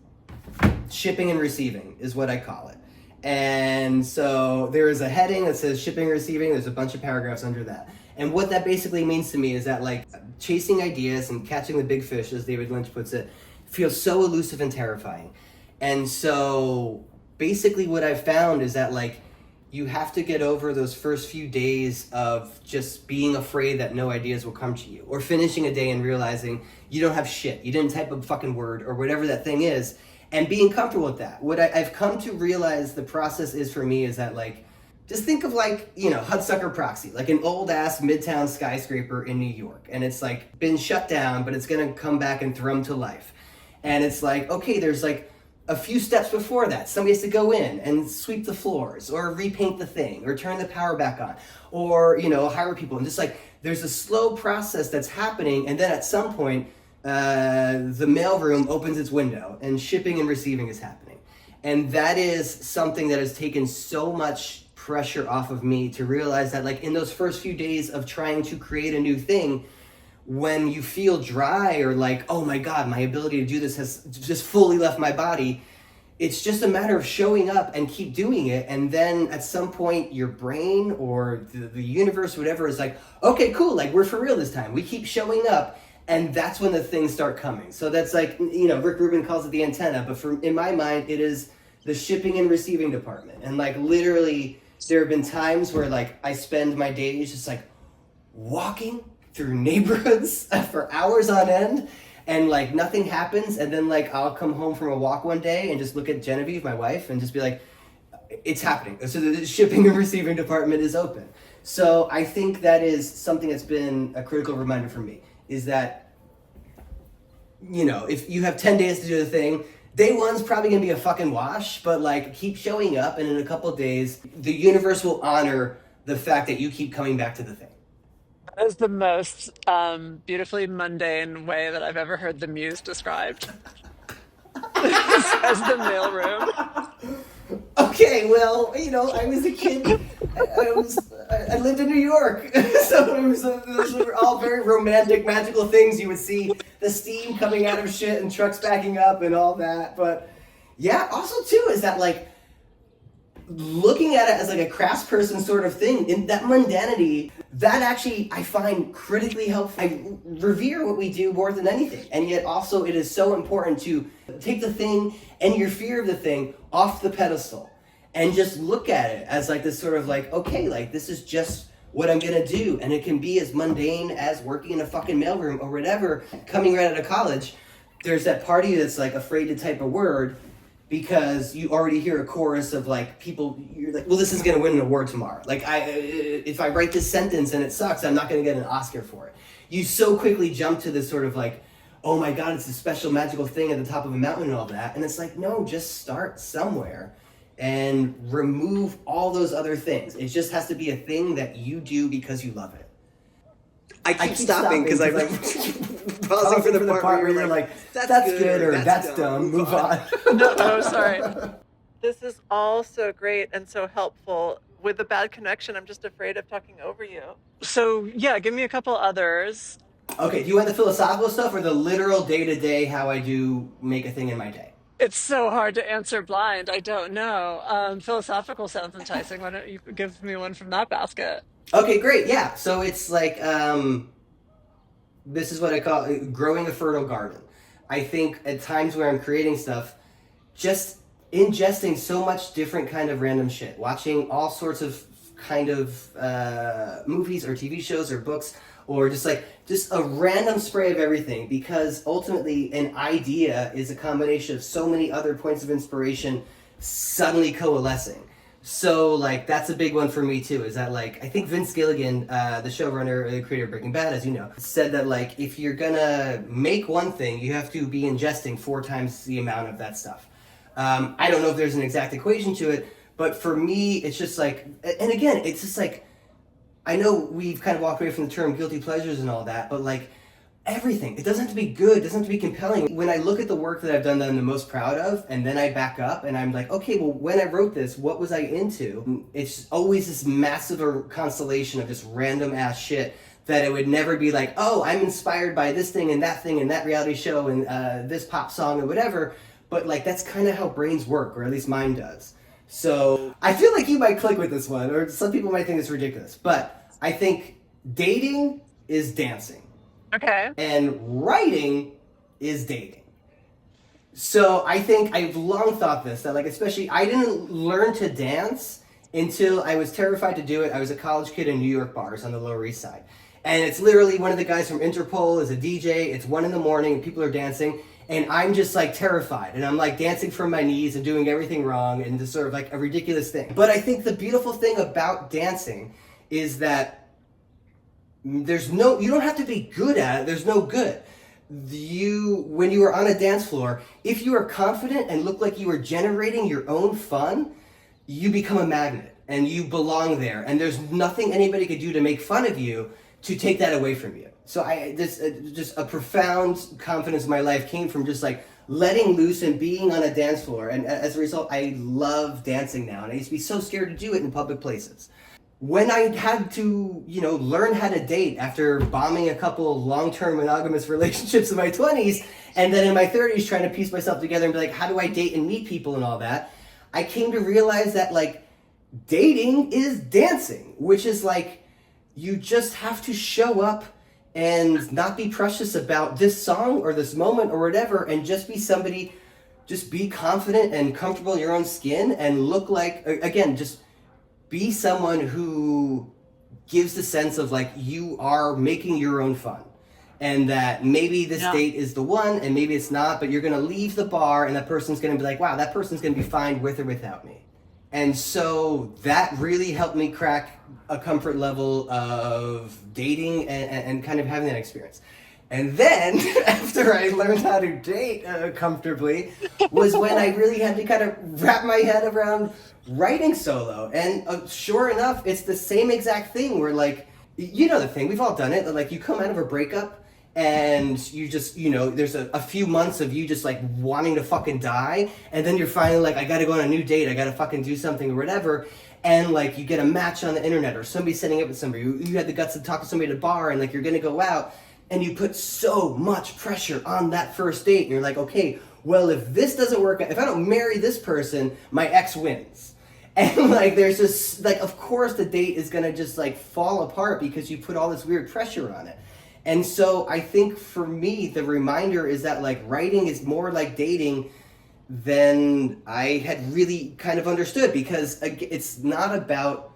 shipping and receiving is what I call it. And so there is a heading that says shipping and receiving. There's a bunch of paragraphs under that. And what that basically means to me is that, like, chasing ideas and catching the big fish, as David Lynch puts it, feels so elusive and terrifying. And so basically what I've found is that, like, you have to get over those first few days of just being afraid that no ideas will come to you, or finishing a day and realizing you don't have shit. You didn't type a fucking word or whatever that thing is, and being comfortable with that. What I've come to realize the process is for me is that, like, just think of, like, you know, Hudsucker Proxy, like an old ass midtown skyscraper in New York, and it's like been shut down, but it's gonna come back and thrum to life. And it's like, okay, there's like a few steps before that. Somebody has to go in and sweep the floors, or repaint the thing, or turn the power back on, or, you know, hire people. And just like, there's a slow process that's happening, and then at some point, the mailroom opens its window and shipping and receiving is happening. And that is something that has taken so much pressure off of me to realize that, like, in those first few days of trying to create a new thing, when you feel dry or like, oh my God, my ability to do this has just fully left my body, it's just a matter of showing up and keep doing it. And then at some point, your brain or the universe, whatever, is like, okay, cool, like, we're for real this time. We keep showing up. And that's when the things start coming. So that's like, you know, Rick Rubin calls it the antenna, but in my mind, it is the shipping and receiving department. And, like, literally, there have been times where, like, I spend my days just like walking through neighborhoods for hours on end, and, like, nothing happens. And then, like, I'll come home from a walk one day and just look at Genevieve, my wife, and just be like, it's happening. So the shipping and receiving department is open. So I think that is something that's been a critical reminder for me, is that, you know, if you have 10 days to do the thing, day one's probably gonna be a fucking wash, but, like, keep showing up, and in a couple of days, the universe will honor the fact that you keep coming back to the thing. That is the most beautifully mundane way that I've ever heard the muse described. As the mailroom. Okay, well, you know, I was a kid. I lived in New York, so those were all very romantic, magical things. You would see the steam coming out of shit and trucks backing up and all that. But yeah, also too is that, like, looking at it as like a craftsperson sort of thing, in that mundanity, that actually I find critically helpful. I revere what we do more than anything, and yet also it is so important to take the thing and your fear of the thing off the pedestal and just look at it as, like, this sort of, like, okay, like, this is just what I'm gonna do, and it can be as mundane as working in a fucking mailroom or whatever, coming right out of college. There's that party that's, like, afraid to type a word because you already hear a chorus of, like, people, you're like, well, this is going to win an award tomorrow. Like, if I write this sentence and it sucks, I'm not going to get an Oscar for it. You so quickly jump to this sort of, like, oh my God, it's a special magical thing at the top of a mountain and all that. And it's like, no, just start somewhere and remove all those other things. It just has to be a thing that you do because you love it. I keep stopping because I'm pausing for the part where you're like, that's good, or that's dumb, move on. No, sorry. This is all so great and so helpful. With a bad connection, I'm just afraid of talking over you. So, yeah, give me a couple others. Okay, do you want the philosophical stuff or the literal day-to-day how I do make a thing in my day? It's so hard to answer blind. I don't know. Philosophical sounds enticing. Why don't you give me one from that basket? Okay, great, yeah. So it's like, this is what I call growing a fertile garden. I think at times where I'm creating stuff, just ingesting so much different kind of random shit, watching all sorts of kind of movies or TV shows or books, or just a random spray of everything, because ultimately an idea is a combination of so many other points of inspiration suddenly coalescing. So, like, that's a big one for me too, is that, like, I think Vince Gilligan, the showrunner, the creator of Breaking Bad, as you know, said that, like, if you're gonna make one thing, you have to be ingesting 4 times the amount of that stuff. I don't know if there's an exact equation to it, but for me, it's just like, and again, it's just like, I know we've kind of walked away from the term guilty pleasures and all that, but, like, everything. It doesn't have to be good. It doesn't have to be compelling. When I look at the work that I've done that I'm the most proud of, and then I back up and I'm like, okay, well, when I wrote this, what was I into? It's always this massive constellation of just random ass shit that it would never be like, oh, I'm inspired by this thing and that reality show and this pop song or whatever. But like, that's kind of how brains work, or at least mine does. So I feel like you might click with this one, or some people might think it's ridiculous. But I think dating is dancing. Okay. And writing is dating. So I think I've long thought this, that like, especially I didn't learn to dance until I was terrified to do it. I was a college kid in New York bars on the Lower East Side. And it's literally one of the guys from Interpol is a DJ. It's 1 a.m. and people are dancing. And I'm just like terrified. And I'm like dancing from my knees and doing everything wrong and just sort of like a ridiculous thing. But I think the beautiful thing about dancing is that you don't have to be good at it. There's no good. When you are on a dance floor, if you are confident and look like you are generating your own fun, you become a magnet and you belong there. And there's nothing anybody could do to make fun of you to take that away from you. So just a profound confidence in my life came from just like letting loose and being on a dance floor. And as a result, I love dancing now. And I used to be so scared to do it in public places. When I had to, learn how to date after bombing a couple long-term monogamous relationships in my 20s, and then in my 30s trying to piece myself together and be like, how do I date and meet people and all that? I came to realize that like dating is dancing, which is like, you just have to show up and not be precious about this song or this moment or whatever, and just be somebody, just be confident and comfortable in your own skin and look like, again, just be someone who gives the sense of like you are making your own fun, and that maybe this date is the one and maybe it's not, but you're going to leave the bar and that person's going to be like, wow, that person's going to be fine with or without me. And so that really helped me crack a comfort level of dating and kind of having that experience. And then, after I learned how to date comfortably, was when I really had to kind of wrap my head around writing solo. And sure enough, it's the same exact thing where, like, the thing, we've all done it, like, you come out of a breakup and you just, there's a few months of you just, like, wanting to fucking die, and then you're finally like, I gotta go on a new date, I gotta fucking do something or whatever, and, like, you get a match on the internet, or somebody's setting up with somebody, you had the guts to talk to somebody at a bar, and, like, you're gonna go out, and you put so much pressure on that first date, and you're like, okay, well, if this doesn't work out, if I don't marry this person, my ex wins. And, like, there's just, like, of course the date is gonna just, like, fall apart because you put all this weird pressure on it. And so I think for me, the reminder is that, like, writing is more like dating than I had really kind of understood, because it's not about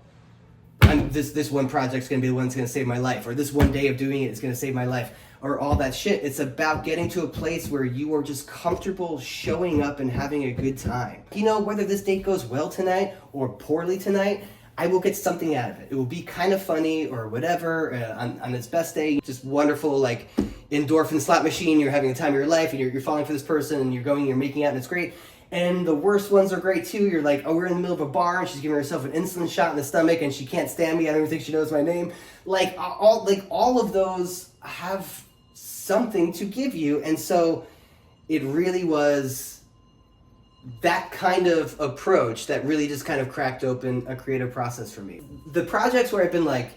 this one project's going to be the one that's going to save my life, or this one day of doing it is going to save my life, or all that shit. It's about getting to a place where you are just comfortable showing up and having a good time. Whether this date goes well tonight or poorly tonight, I will get something out of it. It will be kind of funny or whatever on its best day. Just wonderful, like, endorphin slot machine. You're having the time of your life, and you're falling for this person, and you're making out, and it's great. And the worst ones are great too. You're like, oh, we're in the middle of a bar, and she's giving herself an insulin shot in the stomach, and she can't stand me. I don't even think she knows my name. All of those have something to give you, and so it really was that kind of approach that really just kind of cracked open a creative process for me. The projects where I've been like,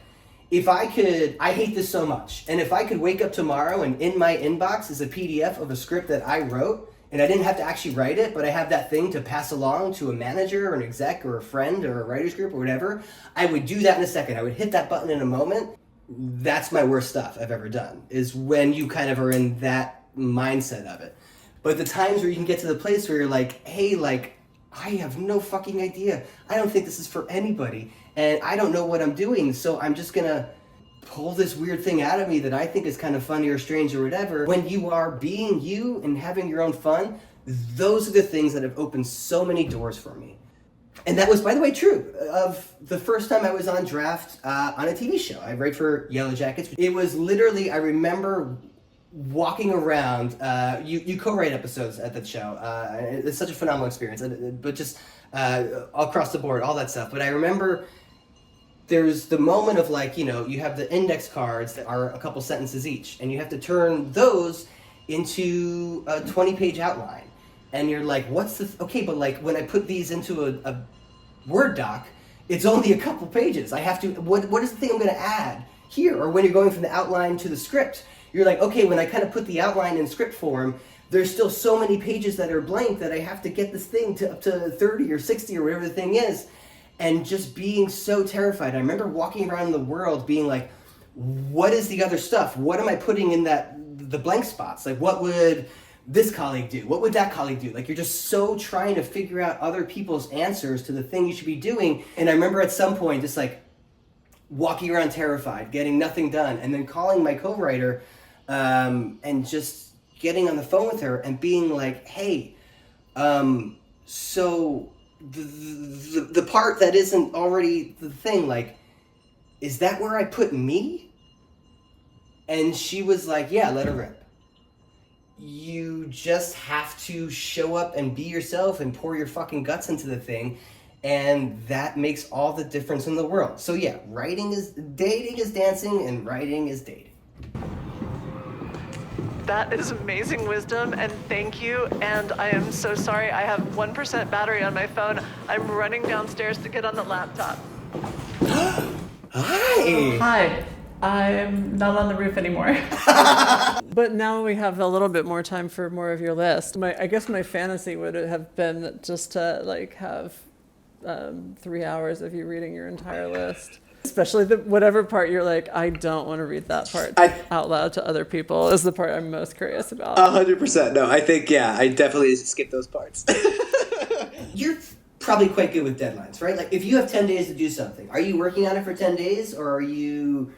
I hate this so much, and if I could wake up tomorrow and in my inbox is a PDF of a script that I wrote, and I didn't have to actually write it, but I have that thing to pass along to a manager or an exec or a friend or a writer's group or whatever, I would do that in a second. I would hit that button in a moment. That's my worst stuff I've ever done, is when you kind of are in that mindset of it. But the times where you can get to the place where you're like, hey, like, I have no fucking idea. I don't think this is for anybody, and I don't know what I'm doing, so I'm just gonna pull this weird thing out of me that I think is kind of funny or strange or whatever. When you are being you and having your own fun, those are the things that have opened so many doors for me. And that was, by the way, true of the first time I was on draft on a TV show. I write for Yellowjackets. It was literally, I remember walking around, you co-write episodes at that show. It's such a phenomenal experience, but just across the board, all that stuff. But I remember there's the moment of like, you have the index cards that are a couple sentences each, and you have to turn those into a 20-page outline. And you're like, okay, but like when I put these into a Word doc, it's only a couple pages. I have to, what is the thing I'm going to add here? Or when you're going from the outline to the script, you're like, okay, when I kind of put the outline in script form, there's still so many pages that are blank that I have to get this thing to up to 30 or 60 or whatever the thing is. And just being so terrified. I remember walking around the world being like, what is the other stuff? What am I putting in the blank spots? Like, what would this colleague do? What would that colleague do? Like, you're just so trying to figure out other people's answers to the thing you should be doing. And I remember at some point just like walking around terrified, getting nothing done, and then calling my co-writer and just getting on the phone with her and being like, hey, so the part that isn't already the thing, like, is that where I put me? And she was like, yeah, let her rip. You just have to show up and be yourself and pour your fucking guts into the thing, and that makes all the difference in the world. So yeah, dating is dancing, and writing is dating. That is amazing wisdom, and thank you. And I am so sorry. I have 1% battery on my phone. I'm running downstairs to get on the laptop. Hi. Hi. I'm not on the roof anymore. But now we have a little bit more time for more of your list. I guess my fantasy would have been just to like have 3 hours of you reading your entire list. Especially whatever part you're like, I don't want to read that part out loud to other people is the part I'm most curious about. 100%. No, I think, yeah, I definitely skip those parts. You're probably quite good with deadlines, right? Like, if you have 10 days to do something, are you working on it for 10 days, or are you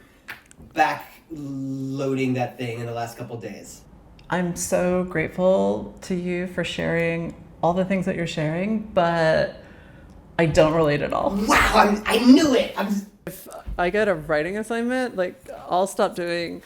back loading that thing in the last couple days? I'm so grateful to you for sharing all the things that you're sharing, but I don't relate at all. Wow, I knew it! If I get a writing assignment, like, I'll stop doing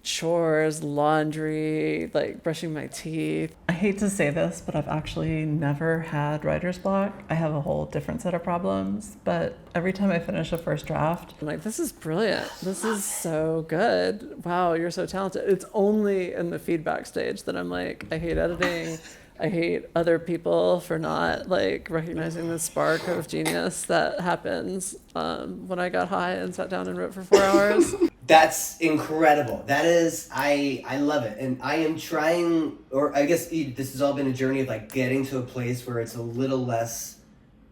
chores, laundry, like brushing my teeth. I hate to say this, but I've actually never had writer's block. I have a whole different set of problems, but every time I finish a first draft, I'm like, this is brilliant. This is so good. Wow, you're so talented. It's only in the feedback stage that I'm like, I hate editing. I hate other people for not like recognizing the spark of genius that happens when I got high and sat down and wrote for 4 hours. That's incredible. That is, I love it. And I am trying, or I guess this has all been a journey of like getting to a place where it's a little less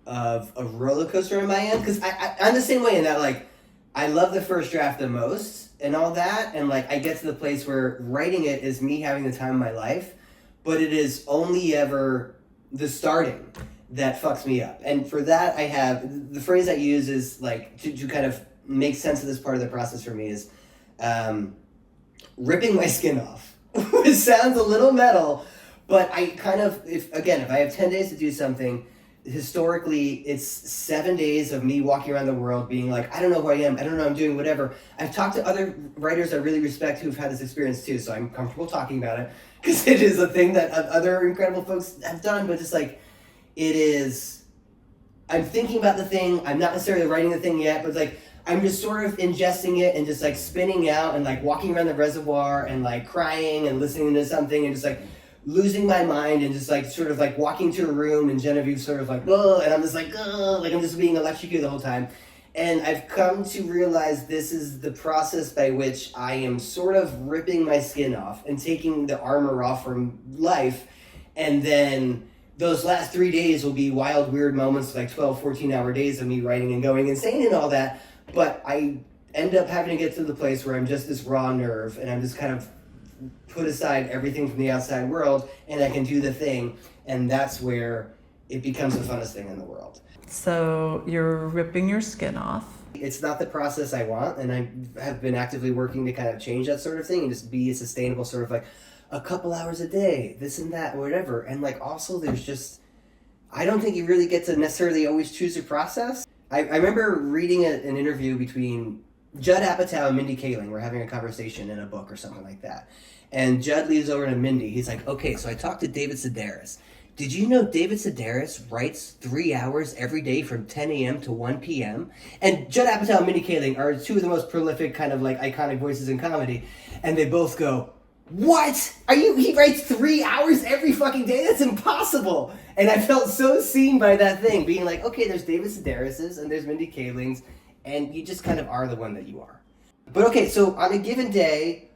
of a roller coaster on my end. Because I'm the same way in that, like, I love the first draft the most and all that. And like, I get to the place where writing it is me having the time of my life. But it is only ever the starting that fucks me up. And for that, I have, the phrase I use is like, to kind of make sense of this part of the process for me is ripping my skin off. It sounds a little metal, but I kind of, if I have 10 days to do something, historically, it's 7 days of me walking around the world being like, I don't know who I am, I don't know I'm doing whatever. I've talked to other writers I really respect who've had this experience too, so I'm comfortable talking about it, because it is a thing that other incredible folks have done, but just like, it is, I'm thinking about the thing, I'm not necessarily writing the thing yet, but like, I'm just sort of ingesting it and just like spinning out and like walking around the reservoir and like crying and listening to something and just like losing my mind and just like sort of like walking to a room and Genevieve's sort of like, oh, and I'm just like, oh, like I'm just being electrocuted the whole time. And I've come to realize this is the process by which I am sort of ripping my skin off and taking the armor off from life. And then those last 3 days will be wild, weird moments, like 12, 14-hour days of me writing and going insane and all that. But I end up having to get to the place where I'm just this raw nerve and I'm just kind of put aside everything from the outside world and I can do the thing. And that's where it becomes the funnest thing in the world. So you're ripping your skin off. It's not the process I want, and I have been actively working to kind of change that sort of thing and just be a sustainable sort of like a couple hours a day, this and that, whatever. And like also there's just, I don't think you really get to necessarily always choose your process. I remember reading an interview between Judd Apatow and Mindy Kaling. We're having a conversation in a book or something like that. And Judd leaves over to Mindy. He's like, okay, so I talked to David Sedaris. Did you know David Sedaris writes 3 hours every day from 10 a.m. to 1 p.m.? And Judd Apatow and Mindy Kaling are two of the most prolific kind of like iconic voices in comedy. And they both go, what? He writes 3 hours every fucking day? That's impossible. And I felt so seen by that thing, being like, okay, there's David Sedaris's and there's Mindy Kaling's, and you just kind of are the one that you are. But okay, so on a given day,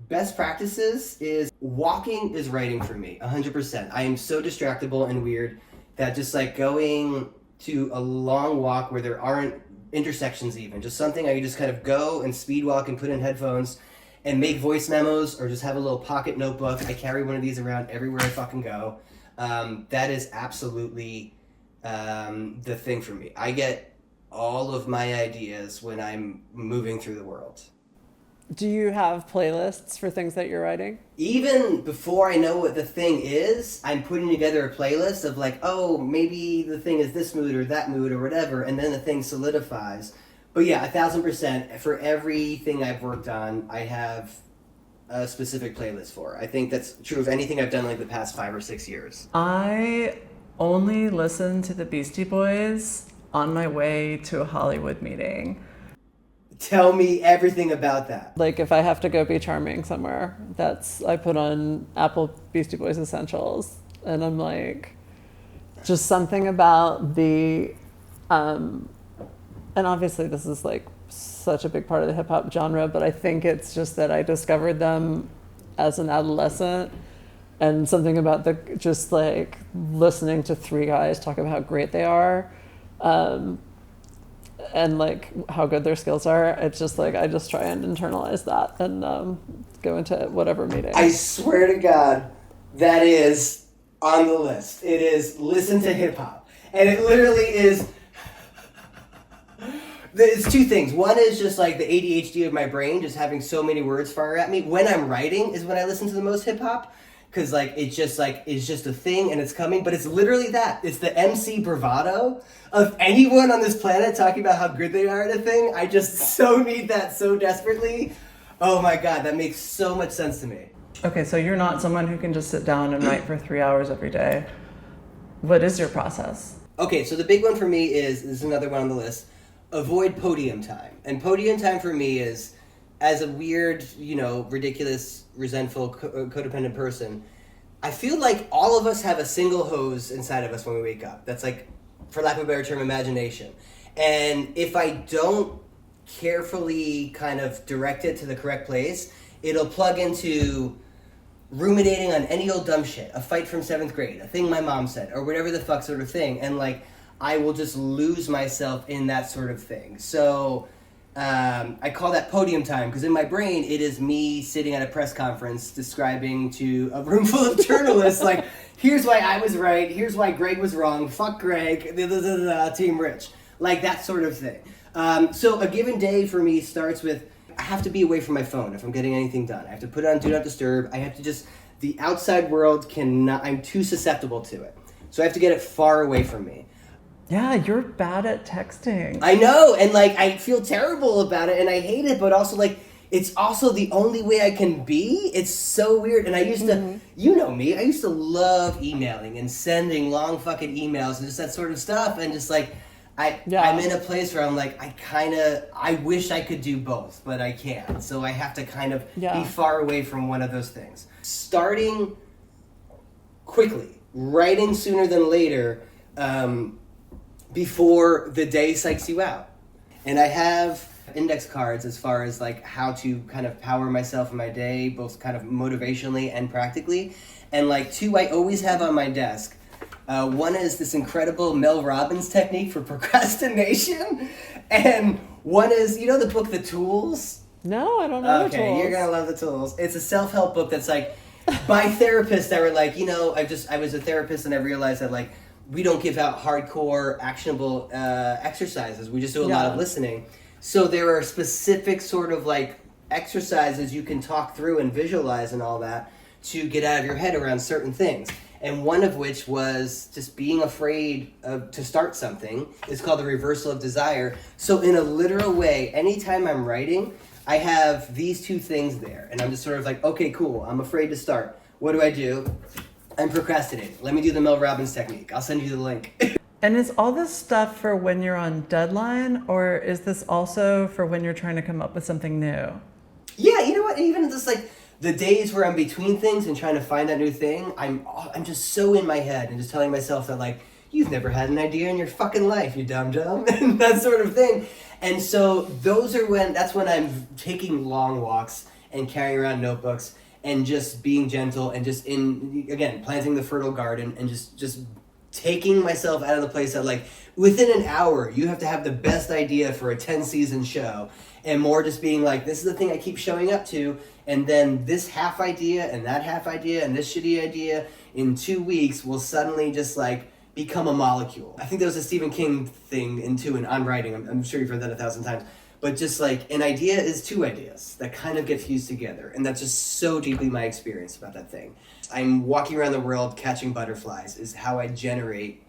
best practices is walking is writing for me, 100%. I am so distractible and weird that just like going to a long walk where there aren't intersections even, just something I can just kind of go and speed walk and put in headphones and make voice memos or just have a little pocket notebook. I carry one of these around everywhere I fucking go. That is absolutely the thing for me. I get all of my ideas when I'm moving through the world. Do you have playlists for things that you're writing? Even before I know what the thing is, I'm putting together a playlist of like, oh, maybe the thing is this mood or that mood or whatever, and then the thing solidifies. But yeah, 1,000%. For everything I've worked on, I have a specific playlist for. I think that's true of anything I've done like the past 5 or 6 years. I only listen to the Beastie Boys on my way to a Hollywood meeting. Tell me everything about that. Like if I have to go be charming somewhere, I put on Apple Beastie Boys Essentials, and I'm like, just something about the, and obviously this is like such a big part of the hip hop genre, but I think it's just that I discovered them as an adolescent, and something about just like listening to three guys talk about how great they are. And like how good their skills are. It's just like I just try and internalize that and go into whatever meeting. I swear to God, that is on the list. It is listen to hip hop, and it literally is. It's two things. One is just like the ADHD of my brain, just having so many words fire at me. When I'm writing is when I listen to the most hip hop. Because like it's just a thing and it's coming, but it's literally that. It's the MC bravado of anyone on this planet talking about how good they are at a thing. I just so need that so desperately. Oh my God, that makes so much sense to me. Okay, so you're not someone who can just sit down and write for 3 hours every day. What is your process? Okay, so the big one for me is another one on the list. Avoid podium time. And podium time for me is, as a weird, ridiculous, resentful, codependent person, I feel like all of us have a single hose inside of us when we wake up. That's like, for lack of a better term, imagination. And if I don't carefully kind of direct it to the correct place, it'll plug into ruminating on any old dumb shit, a fight from 7th grade, a thing my mom said, or whatever the fuck sort of thing. And like, I will just lose myself in that sort of thing. So I call that podium time, because in my brain, it is me sitting at a press conference describing to a room full of journalists, like, here's why I was right, here's why Greg was wrong, fuck Greg, Team Rich. Like, that sort of thing. So a given day for me starts with, I have to be away from my phone if I'm getting anything done. I have to put it on Do Not Disturb. I have to the outside world cannot, I'm too susceptible to it. So I have to get it far away from me. Yeah, you're bad at texting. I know, and like I feel terrible about it, and I hate it, but also like it's also the only way I can be. It's so weird, and I used to, you know me, I used to love emailing and sending long fucking emails and just that sort of stuff, and just like I'm in a place where I'm like I wish I could do both, but I can't. So I have to kind of be far away from one of those things. Starting quickly, writing sooner than later. Before the day psychs you out. And I have index cards as far as like how to kind of power myself in my day, both kind of motivationally and practically. And like two I always have on my desk. One is this incredible Mel Robbins technique for procrastination. And one is, the book The Tools? No, I don't know The Tools. Okay, you're gonna love The Tools. It's a self-help book that's like by therapists that were like, I was a therapist and I realized that like we don't give out hardcore, actionable exercises. We just do a lot of listening. So there are specific sort of like exercises you can talk through and visualize and all that to get out of your head around certain things. And one of which was just being afraid to start something. It's called the reversal of desire. So in a literal way, anytime I'm writing, I have these two things there. And I'm just sort of like, okay, cool, I'm afraid to start. What do? I'm procrastinating. Let me do the Mel Robbins technique. I'll send you the link. And is all this stuff for when you're on deadline, or is this also for when you're trying to come up with something new? Yeah, you know what? Even just like the days where I'm between things and trying to find that new thing, I'm just so in my head and just telling myself that like, you've never had an idea in your fucking life, you dum-dum, and that sort of thing. And so that's when I'm taking long walks and carrying around notebooks and just being gentle and just planting the fertile garden and just taking myself out of the place that like within an hour you have to have the best idea for a 10-season show, and more just being like, this is the thing I keep showing up to, and then this half idea and that half idea and this shitty idea in 2 weeks will suddenly just like become a molecule. I think there was a Stephen King thing in On Writing. I'm sure you've heard that 1,000 times. But just like an idea is two ideas that kind of get fused together. And that's just so deeply my experience about that thing. I'm walking around the world catching butterflies is how I generate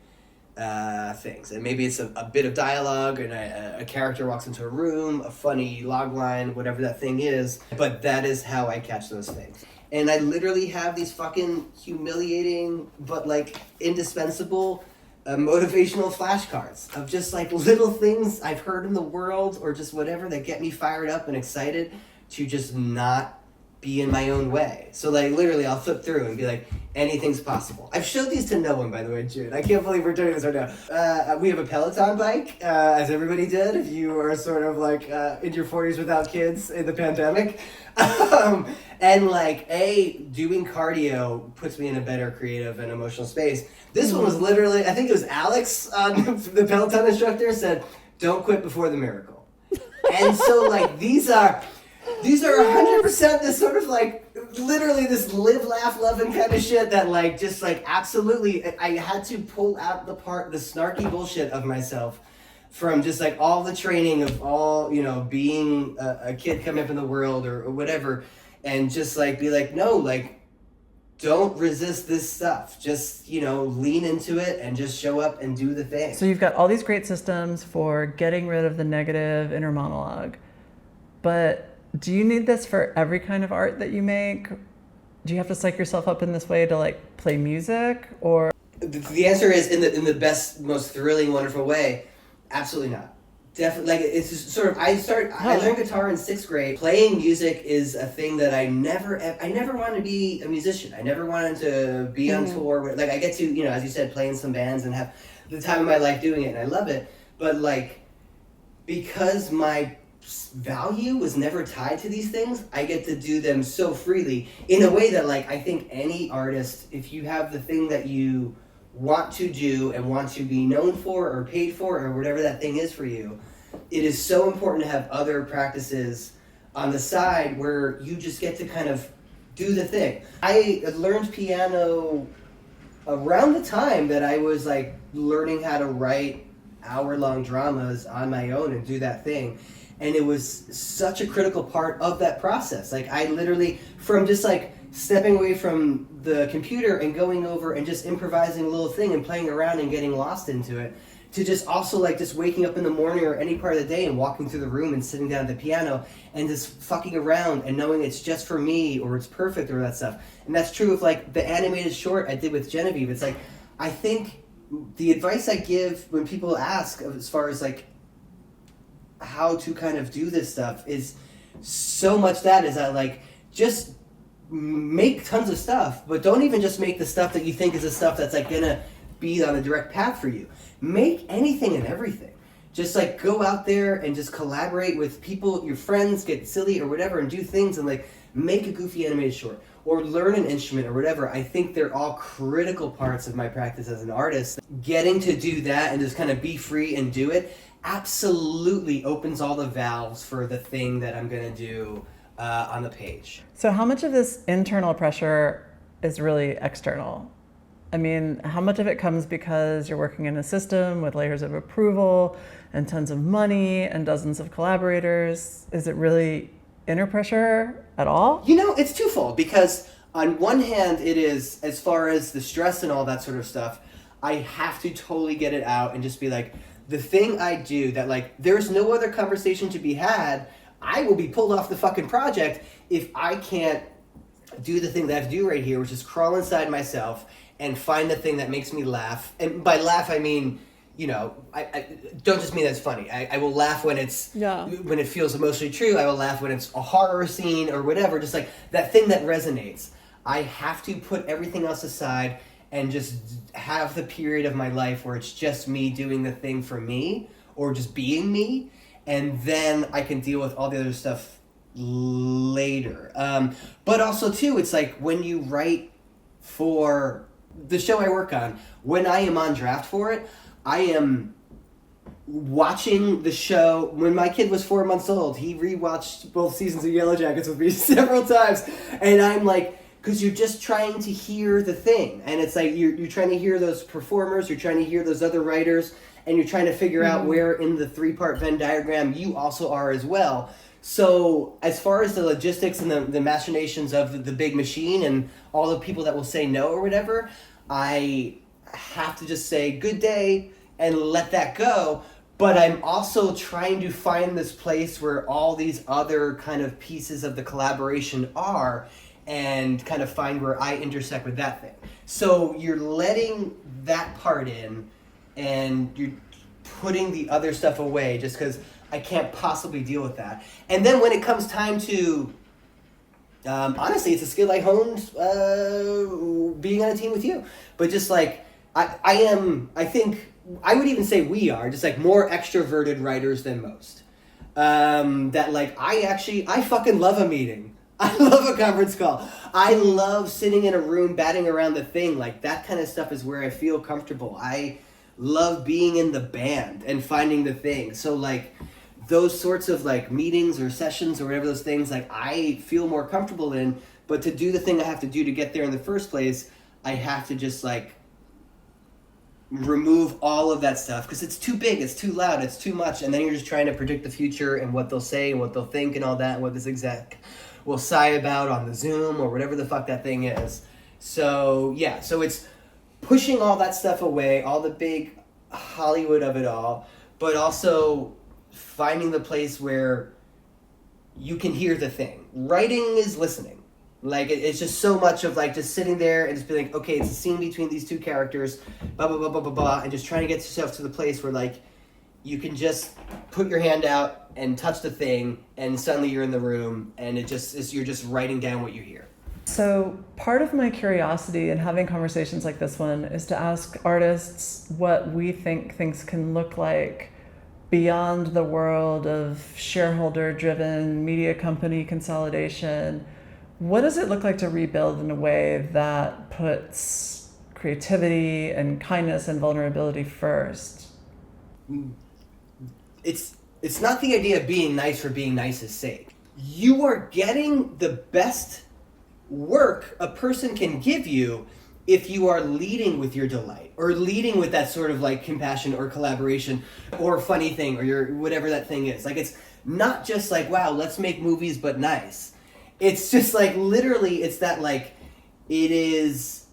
things. And maybe it's a bit of dialogue and a character walks into a room, a funny log line, whatever that thing is. But that is how I catch those things. And I literally have these fucking humiliating but like indispensable motivational flashcards of just like little things I've heard in the world or just whatever that get me fired up and excited to just not be in my own way. So like literally I'll flip through and be like, anything's possible. I've showed these to no one, by the way, Jude. I can't believe we're doing this right now. We have a Peloton bike, as everybody did, if you are sort of like in your 40s without kids in the pandemic. And like, doing cardio puts me in a better creative and emotional space. This one was literally, I think it was Alex, the Peloton instructor, said, don't quit before the miracle. And so like, these are 100% this sort of like, literally this live, laugh, loving kind of shit that like, just like absolutely, I had to pull out the snarky bullshit of myself from just like all the training of all, being a kid coming up in the world or whatever. And just like, be like, no, like, don't resist this stuff. Just, lean into it and just show up and do the thing. So you've got all these great systems for getting rid of the negative inner monologue. But do you need this for every kind of art that you make? Do you have to psych yourself up in this way to like play music, or? The answer is in the best, most thrilling, wonderful way. Absolutely not. Definitely, like it's just sort of. I learned guitar in 6th grade. Playing music is a thing that I never wanted to be a musician. I never wanted to be on tour. Like I get to, as you said, play in some bands and have the time of my life doing it, and I love it. But like, because my value was never tied to these things, I get to do them so freely in a way that like I think any artist, if you have the thing that you want to do and want to be known for or paid for or whatever that thing is for you, it is so important to have other practices on the side where you just get to kind of do the thing. I learned piano around the time that I was like learning how to write hour-long dramas on my own and do that thing. And it was such a critical part of that process. Like I literally, from just like stepping away from the computer and going over and just improvising a little thing and playing around and getting lost into it, to just also like just waking up in the morning or any part of the day and walking through the room and sitting down at the piano and just fucking around and knowing it's just for me or it's perfect or that stuff. And that's true of like the animated short I did with Genevieve. It's like, I think the advice I give when people ask as far as like how to kind of do this stuff is so much that is that like, just make tons of stuff, but don't even just make the stuff that you think is the stuff that's like gonna be on a direct path for you. Make anything and everything. Just like go out there and just collaborate with people, your friends, get silly or whatever and do things and like make a goofy animated short or learn an instrument or whatever. I think they're all critical parts of my practice as an artist. Getting to do that and just kind of be free and do it absolutely opens all the valves for the thing that I'm gonna do on the page. So how much of this internal pressure is really external? I mean, how much of it comes because you're working in a system with layers of approval and tons of money and dozens of collaborators? Is it really inner pressure at all? It's twofold, because on one hand, it is, as far as the stress and all that sort of stuff, I have to totally get it out and just be like, the thing I do that like, there's no other conversation to be had, I will be pulled off the fucking project if I can't do the thing that I have to do right here, which is crawl inside myself and find the thing that makes me laugh. And by laugh, I mean, you know, I don't just mean that's funny. I will laugh when it's when it feels emotionally true. I will laugh when it's a horror scene or whatever. Just like that thing that resonates. I have to put everything else aside and just have the period of my life where it's just me doing the thing for me or just being me, and then I can deal with all the other stuff later. But also too, it's like when you write for the show I work on, when I am on draft for it, I am watching the show. When my kid was 4 months old, he rewatched both seasons of Yellowjackets with me several times, and I'm like, because you're just trying to hear the thing, and it's like you're trying to hear those performers, you're trying to hear those other writers, and you're trying to figure out where in the 3-part Venn diagram you also are as well. So as far as the logistics and the machinations of the big machine and all the people that will say no or whatever, I have to just say good day and let that go. But I'm also trying to find this place where all these other kind of pieces of the collaboration are, and kind of find where I intersect with that thing. So you're letting that part in, and you're putting the other stuff away just because I can't possibly deal with that. And then when it comes time to, honestly, it's a skill I honed being on a team with you. But just like, I think, I would even say we are just like more extroverted writers than most. That like, I fucking love a meeting. I love a conference call. I love sitting in a room batting around the thing. Like that kind of stuff is where I feel comfortable. I love being in the band and finding the thing. So like those sorts of like meetings or sessions or whatever those things, like I feel more comfortable in. But to do the thing I have to do to get there in the first place, I have to just like remove all of that stuff because it's too big, it's too loud, it's too much. And then you're just trying to predict the future and what they'll say and what they'll think and all that, and what this exec will sigh about on the Zoom or whatever the fuck that thing is. So yeah, so it's pushing all that stuff away, all the big Hollywood of it all, but also finding the place where you can hear the thing. Writing is listening. Like it's just so much of like just sitting there and just being like, okay, it's a scene between these two characters, blah blah blah blah blah blah, and just trying to get yourself to the place where like you can just put your hand out and touch the thing, and suddenly you're in the room, and it just is, you're just writing down what you hear. So part of my curiosity in having conversations like this one is to ask artists what we think things can look like beyond the world of shareholder-driven media company consolidation. What does it look like to rebuild in a way that puts creativity and kindness and vulnerability first? It's not the idea of being nice for being nice's sake. You are getting the best work a person can give you if you are leading with your delight or leading with that sort of like compassion or collaboration or funny thing or your whatever that thing is. Like it's not just like, wow, let's make movies but nice. It's just like literally it's that like it is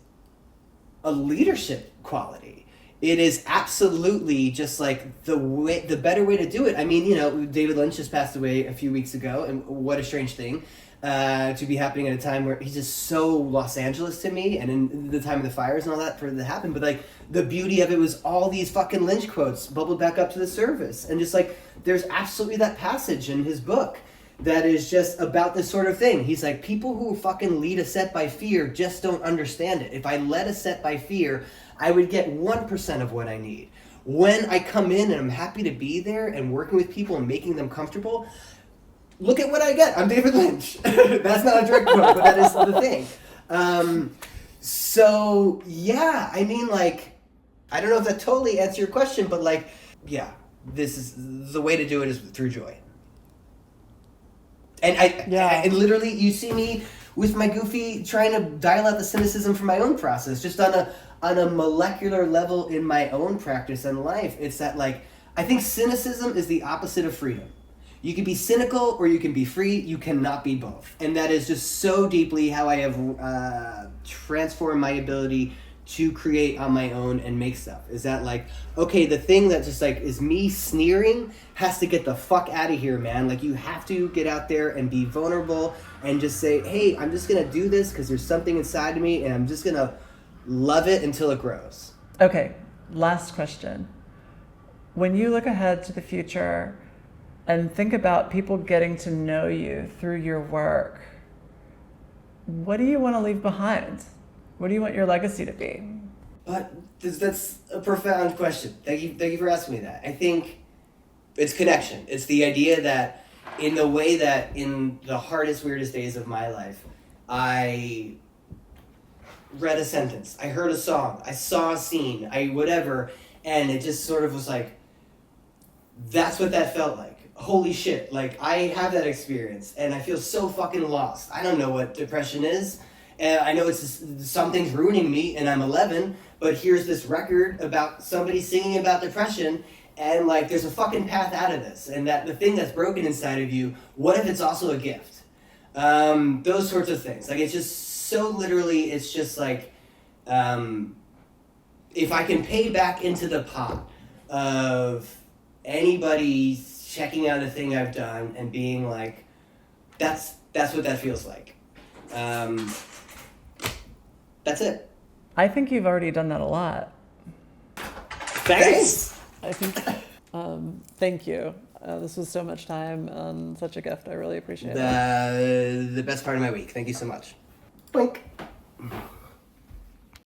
a leadership quality. It is absolutely just like the better way to do it. I mean, you know, David Lynch just passed away a few weeks ago, and what a strange thing to be happening at a time where he's just so Los Angeles to me, and in the time of the fires and all that for it to happen. But like the beauty of it was all these fucking Lynch quotes bubbled back up to the surface, and just like there's absolutely that passage in his book that is just about this sort of thing. He's like, people who fucking lead a set by fear just don't understand it. If I led a set by fear, I would get 1% of what I need. When I come in and I'm happy to be there and working with people and making them comfortable, look at what I get. I'm David Lynch. That's not a direct quote, but that is the thing. So, yeah, I mean, like, I don't know if that totally answers your question, but, like, yeah, this is the way to do it is through joy. And and literally, you see me with my goofy trying to dial out the cynicism for my own process, just on a molecular level in my own practice and life. It's that, like, I think cynicism is the opposite of freedom. You can be cynical or you can be free. You cannot be both. And that is just so deeply how I have transformed my ability to create on my own and make stuff? Is that like, okay, the thing that just like is me sneering has to get the fuck out of here, man. Like you have to get out there and be vulnerable and just say, hey, I'm just gonna do this because there's something inside of me and I'm just gonna love it until it grows. Okay, last question. When you look ahead to the future and think about people getting to know you through your work, what do you want to leave behind? What do you want your legacy to be? But that's a profound question. Thank you for asking me that. I think it's connection. It's the idea that in the way that in the hardest, weirdest days of my life, I read a sentence, I heard a song, I saw a scene, whatever, and it just sort of was like, that's what that felt like. Holy shit, like I have that experience and I feel so fucking lost. I don't know what depression is. And I know it's just, something's ruining me and I'm 11, but here's this record about somebody singing about depression and like there's a fucking path out of this. And that the thing that's broken inside of you, what if it's also a gift? Those sorts of things. Like it's just so literally, it's just like, if I can pay back into the pot of anybody checking out a thing I've done and being like, that's what that feels like. That's it. I think you've already done that a lot. Thanks. I think, thank you. This was so much time and such a gift. I really appreciate it. The best part of my week. Thank you so much. Blink.